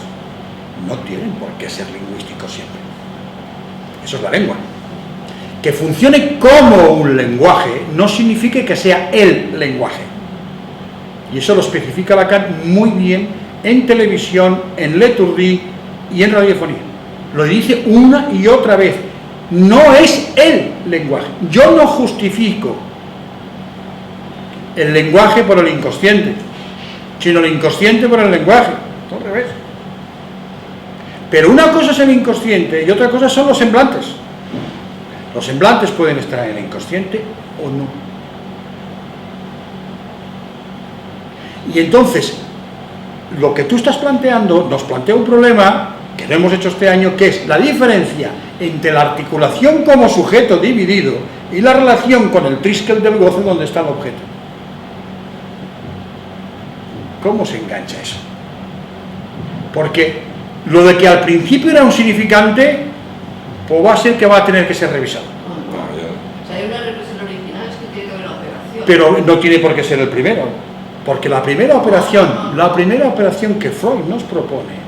no tienen por qué ser lingüísticos siempre. Eso es la lengua. Que funcione como un lenguaje no significa que sea el lenguaje, y eso lo especifica Lacan muy bien en televisión, en Leturdi y en radiofonía. Lo dice una y otra vez. No es el lenguaje. Yo no justifico el lenguaje por el inconsciente, sino el inconsciente por el lenguaje. Todo al revés. Pero una cosa es el inconsciente y otra cosa son los semblantes. Los semblantes pueden estar en el inconsciente o no. Y entonces, lo que tú estás planteando nos plantea un problema que no hemos hecho este año, que es la diferencia entre la articulación como sujeto dividido y la relación con el triskel del goce donde está el objeto. ¿Cómo se engancha eso? Porque lo de que al principio era un significante, pues va a ser que va a tener que ser revisado. O sea, hay una represión original, es que tiene que haber una operación. Pero no tiene por qué ser el primero, porque la primera operación que Freud nos propone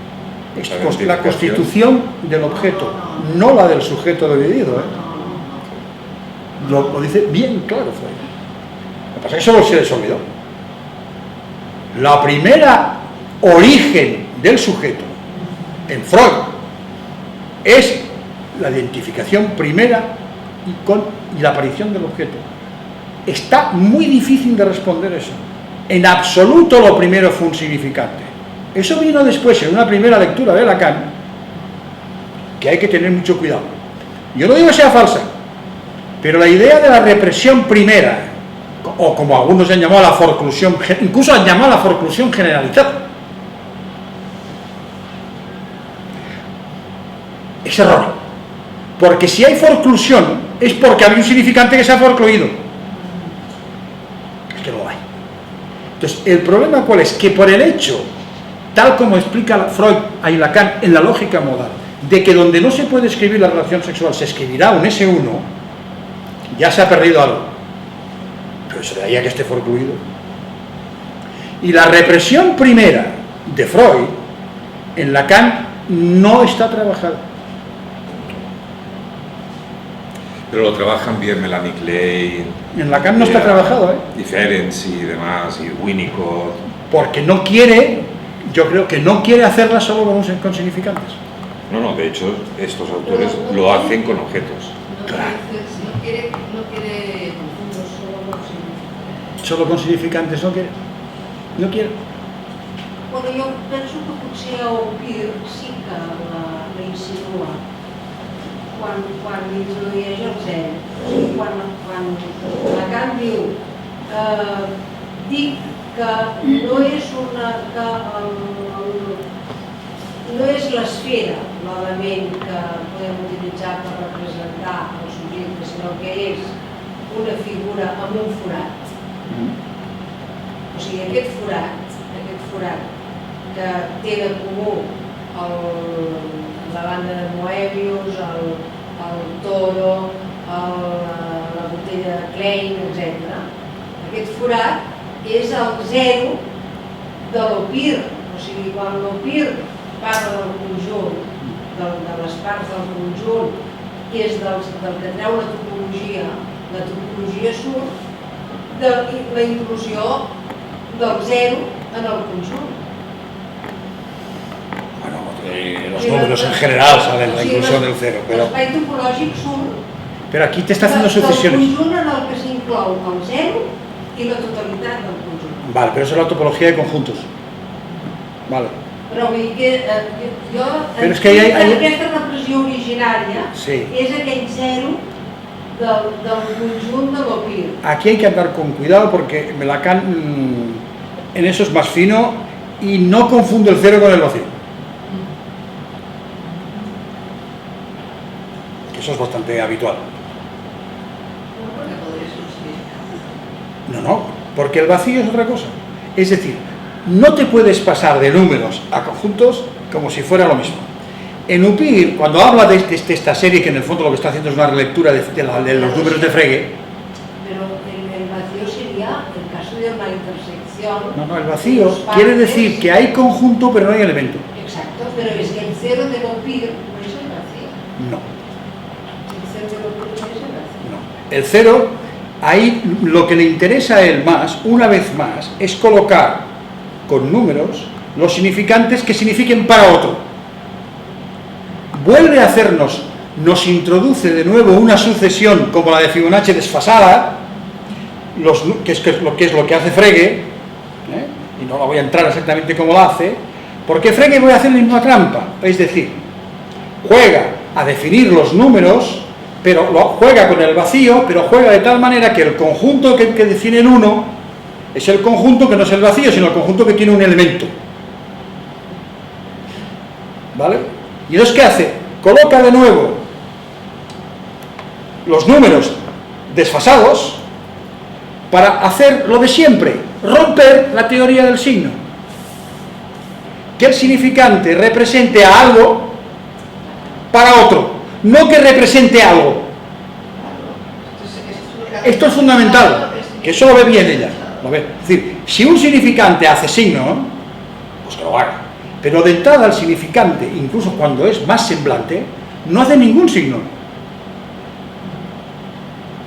es la constitución del objeto, no la del sujeto dividido. Lo dice bien claro Freud. Lo que pasa es que eso se les olvidó. La primera origen del sujeto en Freud es la identificación primera y la aparición del objeto. Está muy difícil de responder eso. En absoluto lo primero fue un significante. Eso vino después en una primera lectura de Lacan, que hay que tener mucho cuidado. Yo no digo que sea falsa, pero la idea de la represión primera, o como algunos han llamado la forclusión, incluso han llamado la forclusión generalizada, es error. Porque si hay forclusión es porque había un significante que se ha forcluido. Es que no hay. Entonces, el problema ¿cuál es? Que por el hecho, tal como explica Freud y Lacan en la lógica modal, de que donde no se puede escribir la relación sexual se escribirá un S1, ya se ha perdido algo. Pero eso de ahí a que esté forcluido. Y la represión primera de Freud en Lacan no está trabajada. Pero lo trabajan bien Melanie Klein. En Lacan no está trabajado, Y Ferenczi y demás, y Winnicott. Porque no quiere, yo creo que no quiere hacerla solo con significantes. No, de hecho, estos autores lo hacen con objetos. Claro. No quiere Solo con significantes. Solo con significantes no quiere. No quiere. Bueno, jo penso que potser el PIR sí que la insinua quan introdueix el zero. O sigui, quan Lacan diu dic que no és no és l'esfera l'element que podem utilitzar per representar el subjecte, sinó que és una figura amb un forat. O sigui, aquest forat que té de comú la banda de Moebius, el toro, la botella de Klein, etc. Aquest forat és el zero de l'Opir. O sigui, quan l'Opir parla del conjunt, de les parts del conjunt, que és del que treu la topologia surt de la inclusió del zero en el conjunt. Bueno, los números en general salen la inclusión del cero, pero... L'espai topològic surt... Pero aquí te está haciendo sucesiones. Del conjunt en el que s'inclou el zero i la totalitat del conjunt. Vale, pero eso es la topología de conjuntos. Vale. Però vull dir que jo... Però és que aquesta repressió originària sí. És aquell zero del conjunt de l'Opir. Aquí hay que andar con cuidado porque Lacan en eso es más fino y no confunde el cero con el vacío. Eso es bastante habitual. No, porque el vacío es otra cosa. Es decir, no te puedes pasar de números a conjuntos como si fuera lo mismo. En Upir, cuando habla de esta serie, que en el fondo lo que está haciendo es una relectura de los números de Frege. Pero el vacío sería el caso de una intersección. No, el vacío quiere decir que hay conjunto pero no hay elemento. Exacto, pero es que el cero de Upir no es el vacío. No. El cero de Upir no es el vacío. No. El cero, ahí lo que le interesa a él más, una vez más, es colocar con números los significantes que signifiquen para otro. Vuelve a hacernos, nos introduce de nuevo una sucesión como la de Fibonacci desfasada, que es lo que hace Frege, y no la voy a entrar exactamente como la hace, porque Frege voy a hacer la misma trampa, es decir, juega a definir los números, pero lo juega con el vacío, pero juega de tal manera que el conjunto que define el 1 es el conjunto que no es el vacío, sino el conjunto que tiene un elemento. ¿Vale? Y entonces, ¿qué hace? Coloca de nuevo los números desfasados para hacer lo de siempre, romper la teoría del signo. Que el significante represente a algo para otro, no que represente algo. Esto es fundamental, que eso lo ve bien ella. Lo ve. Es decir, si un significante hace signo, pues que lo haga. Pero de entrada el significante, incluso cuando es más semblante, no hace ningún signo.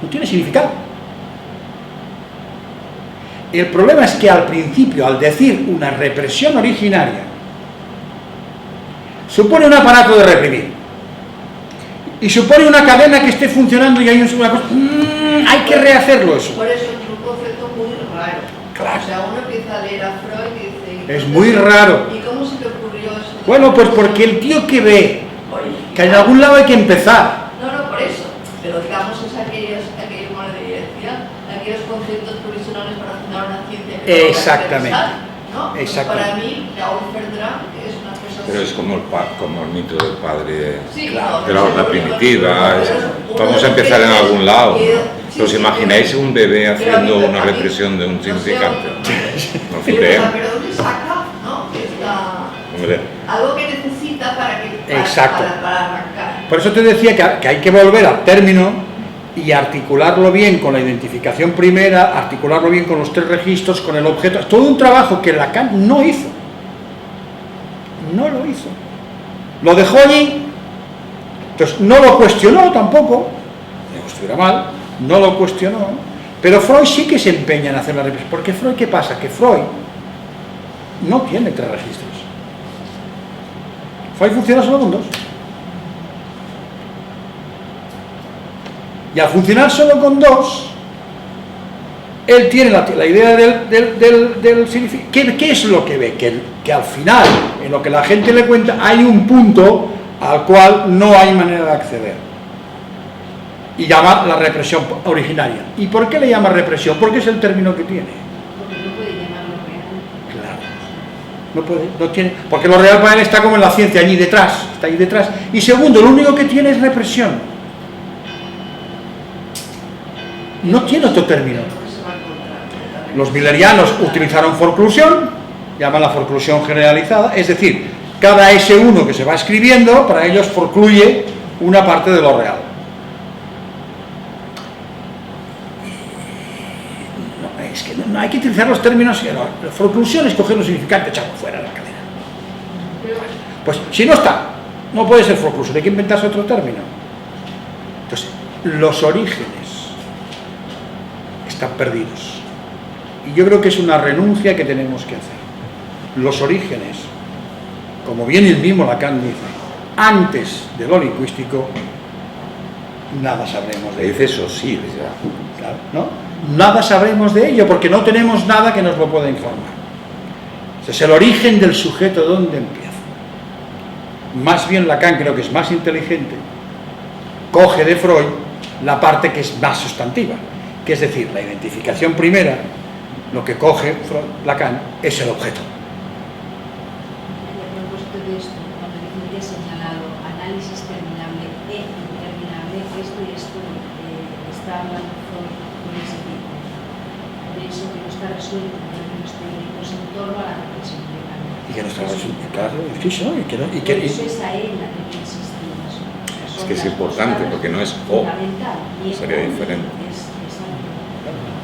No tiene significado. El problema es que al principio, al decir una represión originaria, supone un aparato de reprimir. Y supone una cadena que esté funcionando y hay una cosa... hay que rehacerlo eso. Por eso es un concepto muy raro. Claro. O sea, uno empieza a leer a Freud y dice... Es muy raro. ¿Y cómo se te ocurrió eso? Bueno, pues porque el tío que ve Oye, que en algún lado hay que empezar. No, por eso. Pero digamos es aquellos, como le decía, aquellos conceptos provisionales para fundar una ciencia que Exactamente. ¿no? Pues Exactamente. para mí, Raúl Ferdinand es una cosa... Pero es como el mito del padre Sí, claro, de la horda primitiva. Vamos a empezar en algún lado. Sí, ¿Os imagináis un bebé haciendo pero una a mí, represión de un no sé, significante? No pero creo. ¿dónde saca, no? Hombre, Algo que necesita para que... Exacto. Para arrancar. Por eso te decía que hay que volver al término y articularlo bien con la identificación primera, articularlo bien con los tres registros, con el objeto. Es todo un trabajo que Lacan no hizo. No lo hizo. Lo dejó allí, entonces no lo cuestionó tampoco, no estuviera mal, no lo cuestionó, pero Freud sí que se empeña en hacer la represión. Porque Freud, ¿qué pasa? Que Freud no tiene tres registros. Freud funciona solo con dos. Y al funcionar solo con dos, él tiene la idea del significado. ¿Qué es lo que ve? Que al final, en lo que la gente le cuenta, hay un punto al cual no hay manera de acceder. Y llama la represión originaria. ¿Y por qué le llama represión? Porque es el término que tiene. Porque no puede llamarlo real. Claro. No puede, no tiene. Porque lo real para él está como en la ciencia, allí detrás. Está ahí detrás. Y segundo, lo único que tiene es represión. No tiene otro término. Los millerianos utilizaron forclusión, llaman la forclusión generalizada, es decir, cada S1 que se va escribiendo, para ellos forcluye una parte de lo real. No, es que no hay que utilizar los términos. La forclusión es coger un significante y echarlo fuera de la cadena. Pues si no está, no puede ser forclusión, hay que inventarse otro término. Entonces, los orígenes están perdidos. Y yo creo que es una renuncia que tenemos que hacer. Los orígenes, como bien el mismo Lacan dice, antes de lo lingüístico, nada sabremos de ello. Dice eso sí, ya. Claro, ¿no? Nada sabremos de ello, porque no tenemos nada que nos lo pueda informar. Ese es el origen del sujeto, ¿dónde empieza? Más bien Lacan, creo que es más inteligente, coge de Freud la parte que es más sustantiva, que es decir, la identificación primera. Lo que coge Lacan es el objeto. Y a propósito de esto, cuando dicen que he señalado análisis terminable e interminable, esto está hablando Freud con ese tipo. De eso que no está resuelto en términos teóricos en torno a la reflexión legal. Y que no está resuelto, claro, es que eso, Por eso es a él la que yo insisto más. Es que es importante, porque no es o, sería diferente.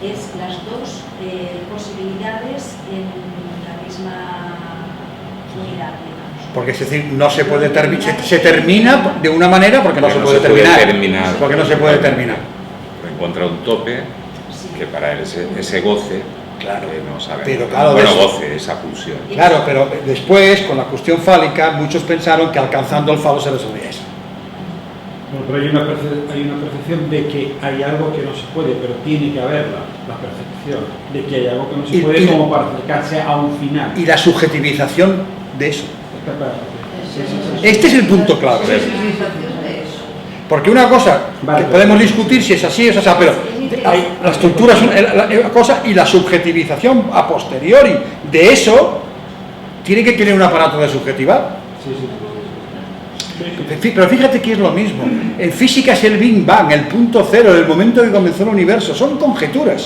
Es las dos posibilidades en la misma unidad, digamos. Porque es decir, no se puede se termina de una manera porque no se puede terminar. Porque no se puede terminar. Encuentra un tope Sí. que para él ese goce, Claro. que no sabe. Pero claro, bueno, de eso- goce, esa pulsión. Claro, pero después, con la cuestión fálica, muchos pensaron que alcanzando el falo se resolvía eso. Bueno, pero hay una percepción de que hay algo que no se puede, pero tiene que haberla, la percepción de que hay algo que no se Y- puede y- como para acercarse a un final. Y la subjetivización de eso. Esta parte. Este es el punto clave. Sensibilización de eso. Porque una cosa Vale, que pero- podemos discutir si es así o es así, pero hay, la estructura es una cosa y la subjetivización a posteriori de eso tiene que tener un aparato de subjetivar. Sí, sí, sí. Pero fíjate que es lo mismo. En física es el Big Bang, el punto cero, el momento que comenzó el universo. Son conjeturas.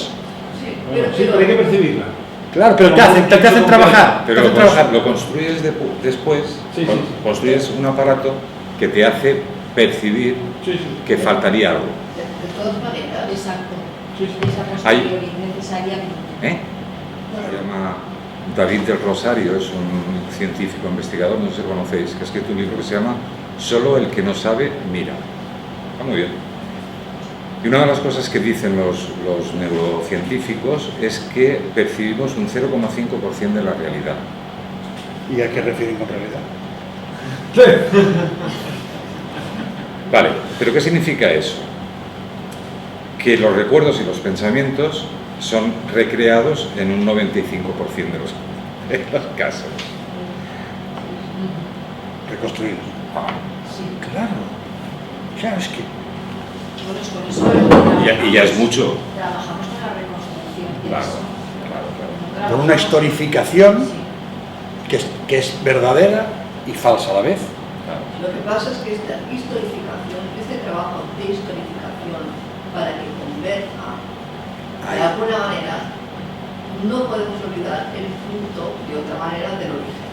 Sí, Bueno, sí, pero hay que percibirla. Claro, pero te hacen trabajar. Pero te hacen trabajar. lo construyes después, Sí, sí, sí. construyes un aparato que te hace percibir Sí, sí. que faltaría algo. de todas maneras. Exacto. Sí, sí. Esa posteriori necesariamente. ¿Eh? Se llama David del Rosario, es un científico investigador, no sé si lo conocéis, que ha escrito un libro que se llama Solo el que no sabe, mira. Está muy bien. Y una de las cosas que dicen los neurocientíficos es que percibimos un 0,5% de la realidad. ¿Y a qué refieren con realidad? Vale, pero ¿qué significa eso? Que los recuerdos y los pensamientos son recreados en un 95% de los casos. Reconstruidos. Sí. Claro. Claro, es que. Bueno, es con eso Y ya es mucho. trabajamos con la reconstrucción. Claro, Eso. claro. Con una historificación que es verdadera y falsa a la vez. Lo que pasa es que esta historificación, este trabajo de historificación para que converja, de alguna manera, no podemos olvidar el punto de otra manera del origen.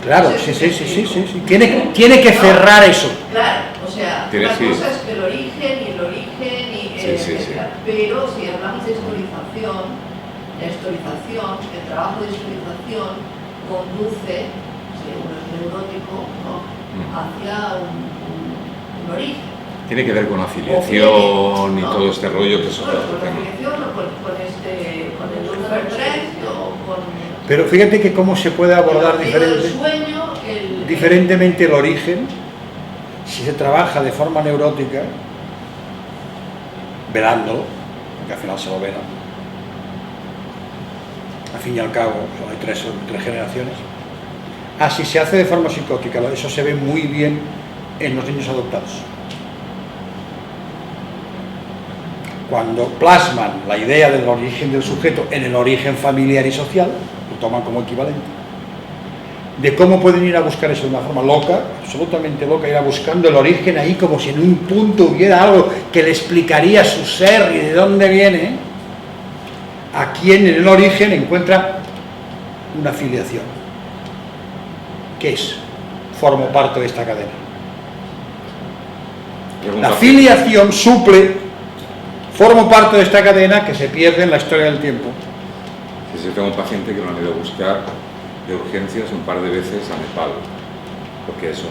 Claro, No sí, sé sí, si sí, me sí, explico. sí. Tiene que cerrar eso. Claro, o sea, Tiene- una sí. cosa es que el origen y Sí, sí, etcétera. Pero si hablamos de historización, la historización, el trabajo de historización conduce, si uno es neurótico, ¿no?, hacia un origen. Tiene que ver con afiliación y ¿no? todo este rollo que es Bueno, otro con la tema. afiliación o con el Lucifer o con Pero fíjate que cómo se puede abordar el del sueño, diferentemente el origen si se trabaja de forma neurótica, velándolo, porque al final se lo vela, al fin y al cabo, hay tres generaciones. Si se hace de forma psicótica, eso se ve muy bien en los niños adoptados. Cuando plasman la idea del origen del sujeto en el origen familiar y social, lo toman como equivalente, de cómo pueden ir a buscar eso de una forma loca, absolutamente loca, ir a buscando el origen ahí como si en un punto hubiera algo que le explicaría su ser y de dónde viene. Aquí en el origen encuentra una filiación. ¿Qué es? Formo parte de esta cadena. La filiación suple, formo parte de esta cadena que se pierde en la historia del tiempo. Si tengo un paciente que lo han ido a buscar de urgencias un par de veces a Nepal, porque es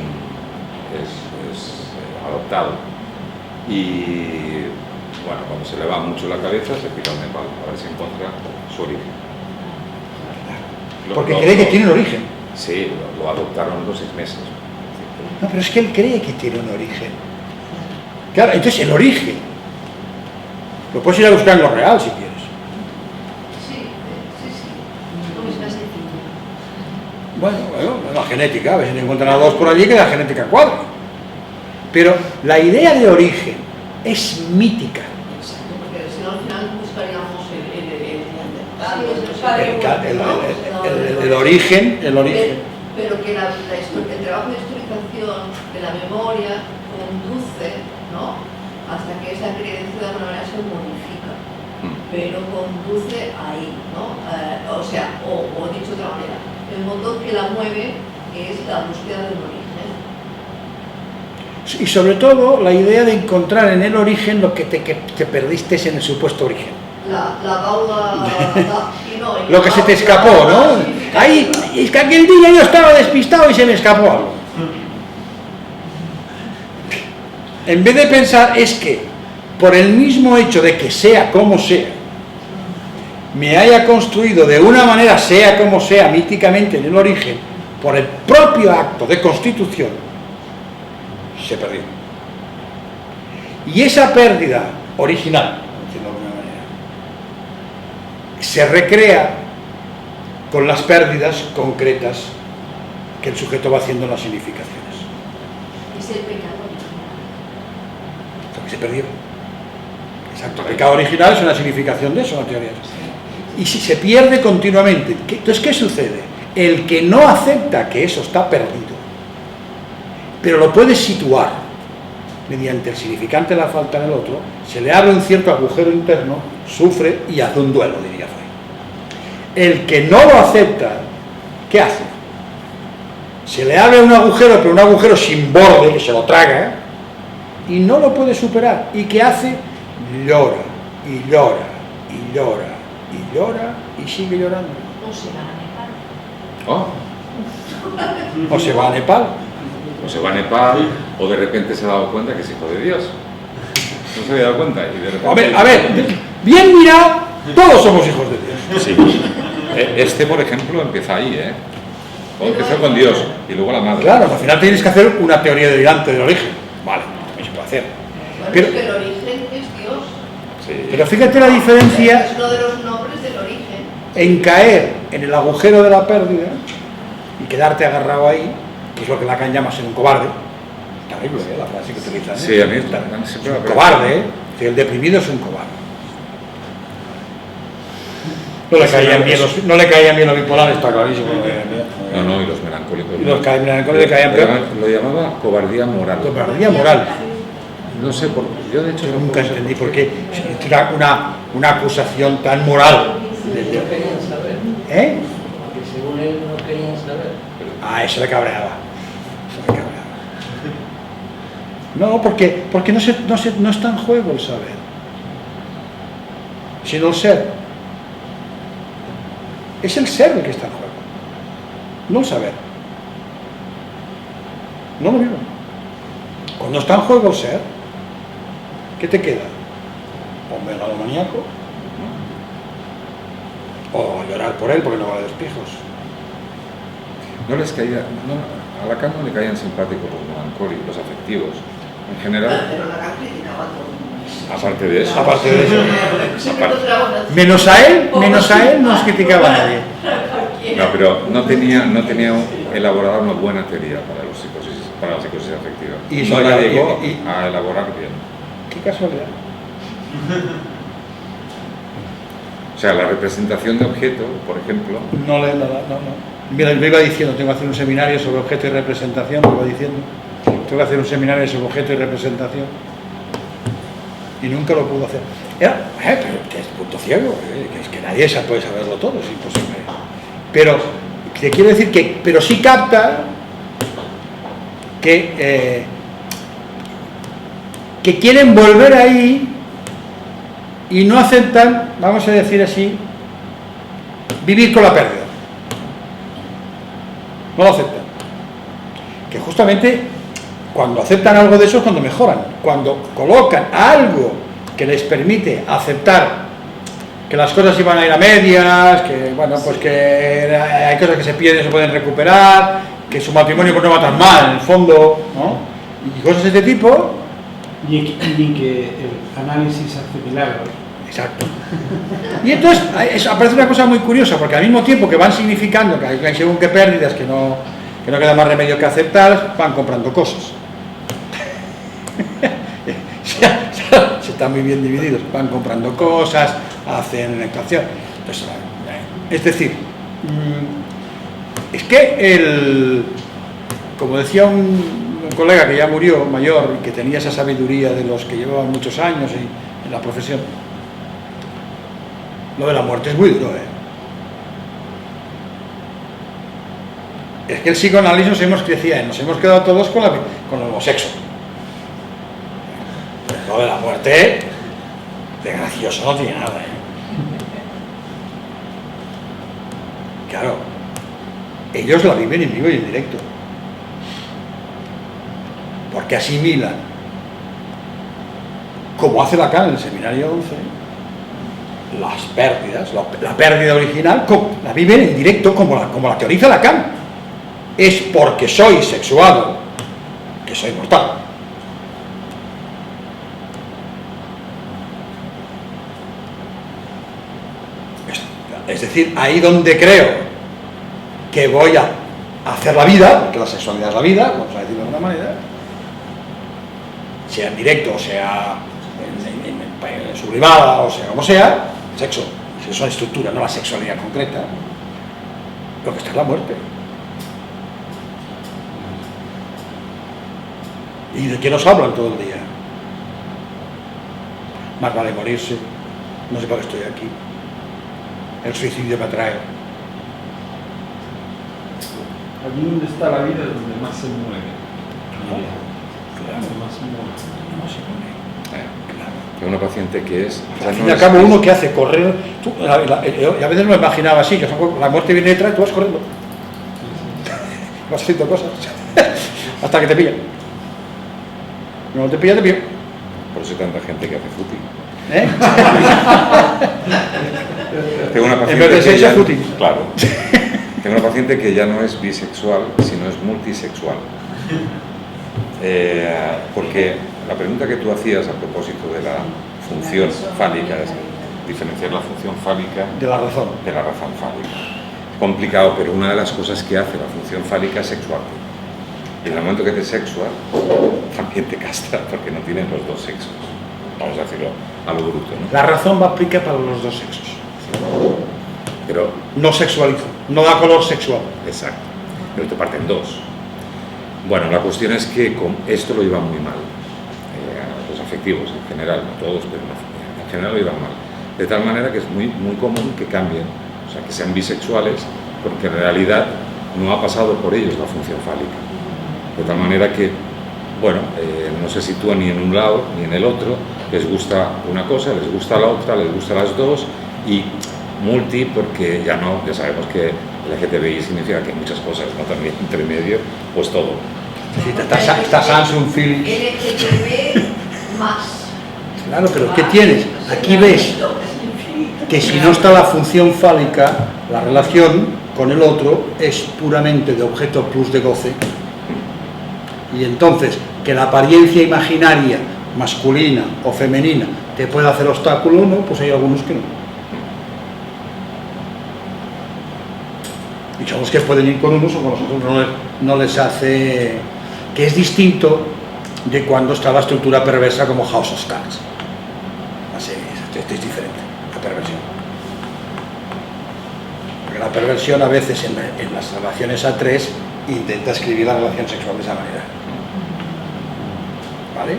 adoptado. Y bueno, cuando se le va mucho la cabeza, se pira a Nepal a ver si encuentra su origen. Porque cree que tiene un origen. Sí, lo adoptaron a los 6 meses. No, pero es que él cree que tiene un origen. Claro, entonces el origen lo puedes ir a buscar en lo real si quieres. Sí. ¿Cómo es más sencillo? Bueno, la genética, a veces te encuentran a 2 por allí que la genética cuadra. Pero la idea de origen es mítica. Exacto, porque si no al final buscaríamos El origen. Pero que el trabajo de historización de la memoria conduce, ¿no?, hasta que esa creencia de alguna manera se modifica, pero conduce ahí, ¿no? O dicho de otra manera, el motor que la mueve es la búsqueda del origen. Y sobre todo la idea de encontrar en el origen lo que te perdiste en el supuesto origen. La gauda Lo que se te escapó, ¿no? Ahí, es que aquel día yo estaba despistado y se me escapó algo. En vez de pensar es que por el mismo hecho de que sea como sea, me haya construido de una manera, sea como sea, míticamente en el origen, por el propio acto de constitución, se perdió. Y esa pérdida original, de alguna manera, se recrea con las pérdidas concretas que el sujeto va haciendo en las significaciones. Es el pecado original. Lo que se perdió. Exacto. El pecado original es una significación de eso, una teoría. Y si se pierde continuamente, entonces ¿qué sucede? El que no acepta que eso está perdido, pero lo puede situar mediante el significante de la falta en el otro, se le abre un cierto agujero interno, sufre y hace un duelo, diría Freud. El que no lo acepta, ¿qué hace? Se le abre un agujero, pero un agujero sin borde, que se lo traga, y no lo puede superar. ¿Y qué hace? Llora, y llora, y llora, y llora, y sigue llorando. O se va a Nepal. Oh. O se va a Nepal. O se va a Nepal, o de repente se ha dado cuenta que es hijo de Dios. No se había dado cuenta. Y de repente... A ver, bien mirado, todos somos hijos de Dios. Sí. Este, por ejemplo, empieza ahí, ¿eh? O empezó con Dios y luego la madre. Claro, al final tienes que hacer una teoría delirante del origen. Vale, también se puede hacer. Bueno, Pero- es que el origen es Dios. Sí. Pero fíjate la diferencia Es uno de los nombres del origen. en caer en el agujero de la pérdida y quedarte agarrado ahí, que es lo que Lacan llama ser un cobarde. Terrible, la frase que utilizan. Sí, a mí es siempre un me parece. cobarde, Si el deprimido es un cobarde. No le caían bien los bipolares, está clarísimo. No, y los melancólicos. Y los melancólicos le caían peor. Lo llamaba cobardía moral. Cobardía moral. No sé por qué. Yo, de hecho, Yo nunca entendí por qué era una acusación tan moral. No querían saber, ¿Eh? porque según él no querían saber. Eso le cabreaba. No, porque no está en juego el saber, sino el ser. Es el ser el que está en juego, no el saber. No lo mismo. Cuando está en juego el ser, ¿qué te queda? O megalomaníaco, ¿no? O llorar por él porque no vale despijos. no les caía. A Lacan no le caían simpáticos los melancólicos, los afectivos. En general. Pero Lacan criticaba todo. Aparte de eso. Aparte de eso. Siempre encontraba una- Menos a él no os criticaba a nadie. No, pero no tenía elaborada una buena teoría para la psicosis afectiva. Y no la llegó y- a elaborar bien. Qué casualidad. O sea, la representación de objeto, por ejemplo, No lee nada, no. Mira, me iba diciendo, tengo que hacer un seminario sobre objeto y representación, me iba diciendo. Tengo que hacer un seminario sobre objeto y representación. Y nunca lo pudo hacer. Pero es punto ciego, que es que nadie puede saberlo todo, es imposible. Pero, te quiero decir que, pero sí capta que quieren volver ahí y no aceptan, vamos a decir así, vivir con la pérdida. No lo aceptan. Que justamente cuando aceptan algo de eso es cuando mejoran. Cuando colocan algo que les permite aceptar que las cosas iban a ir a medias, que bueno, pues que hay cosas que se pierden, se pueden recuperar, que su matrimonio pues no va tan mal en el fondo, ¿no? Y cosas de este tipo. Y que el análisis hace milagros. Exacto. Y entonces aparece una cosa muy curiosa, porque al mismo tiempo que van significando que hay según qué pérdidas que no queda más remedio que aceptar, van comprando cosas. Se están muy bien divididos, van comprando cosas, hacen actuación. Entonces, es decir, es que como decía un colega que ya murió, mayor, y que tenía esa sabiduría de los que llevaban muchos años en la profesión, lo de la muerte es muy duro, Es que el psicoanálisis nos hemos quedado todos con el homosexo. Lo de la muerte, de gracioso no tiene nada, Claro, ellos la viven en vivo y en directo. Porque asimilan, como hace Lacan en el seminario 11, las pérdidas, la pérdida original, la viven en directo como la teoriza Lacan. Es porque soy sexuado que soy mortal. Es decir, ahí donde creo que voy a hacer la vida, porque la sexualidad es la vida, vamos a decirlo de alguna manera, sea en directo, o sea en sublimada, o sea como sea, sexo, eso es una estructura, no la sexualidad concreta. Lo que está es la muerte. ¿Y de qué nos hablan todo el día? Más vale morirse, no sé para qué estoy aquí. El suicidio me atrae. Allí donde está la vida es donde más se muere. Claro. Donde más se muere. No se muere. Claro. que una paciente que es... Al fin y al cabo, uno que hace correr, yo a veces me imaginaba así, que la muerte viene detrás y tú vas corriendo, vas haciendo cosas, hasta que te pillan. No te pilla, te pilla. Por eso hay tanta gente que hace footing. ¿Eh? Tengo una En paciente vez de que sexo, ya- footing. Claro. Tengo una paciente que ya no es bisexual, sino es multisexual. Porque la pregunta que tú hacías a propósito de la función fálica es diferenciar la función fálica De la razón. de la razón fálica. Es complicado, pero una de las cosas que hace la función fálica es sexuarte. Y en el momento que te sexua, también te castra, porque no tienes los dos sexos. Vamos a decirlo a lo bruto, ¿no? La razón va a aplicar para los dos sexos. Pero, No sexualiza, no da color sexual. exacto, pero te parten dos. Bueno, la cuestión es que con esto lo llevan muy mal. Los afectivos en general, no todos, pero en general lo llevan mal. De tal manera que es muy, muy común que cambien, o sea, que sean bisexuales, porque en realidad no ha pasado por ellos la función fálica. De tal manera que, bueno, no se sitúan ni en un lado ni en el otro, les gusta una cosa, les gusta la otra, les gustan las dos, y multi porque ya sabemos que LGTBI significa que hay muchas cosas, ¿no? También entre medio, pues todo. Está Samsung, Philips. LGTB más. Claro, pero ¿qué tienes? Aquí ves que si no está la función fálica, la relación con el otro es puramente de objeto plus de goce. Y entonces, que la apariencia imaginaria masculina o femenina te puede hacer obstáculo o no, pues hay algunos que no. Y son los que pueden ir con unos o con los otros, no les hace... que es distinto de cuando está la estructura perversa como House of Cards. Así esto es diferente, la perversión. Porque la perversión a veces en las relaciones A3 intenta escribir la relación sexual de esa manera. ¿Vale?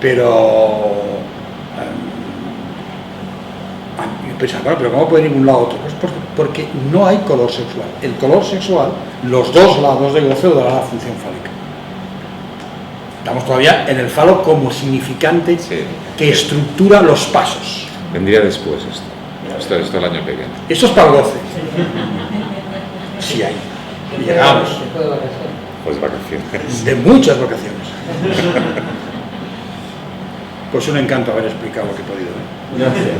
Pero... yo pensaba, bueno, pero ¿cómo puede ir de un lado a otro? Pues porque no hay color sexual. El color sexual, los dos lados de goce lo dará la función fálica. Estamos todavía en el falo como significante que estructura los pasos. Vendría después esto el año que viene. Eso es para el goce. Sí hay. Y llegamos. Pues vacaciones. De muchas vacaciones. Pues un encanto haber explicado lo que he podido. Gracias.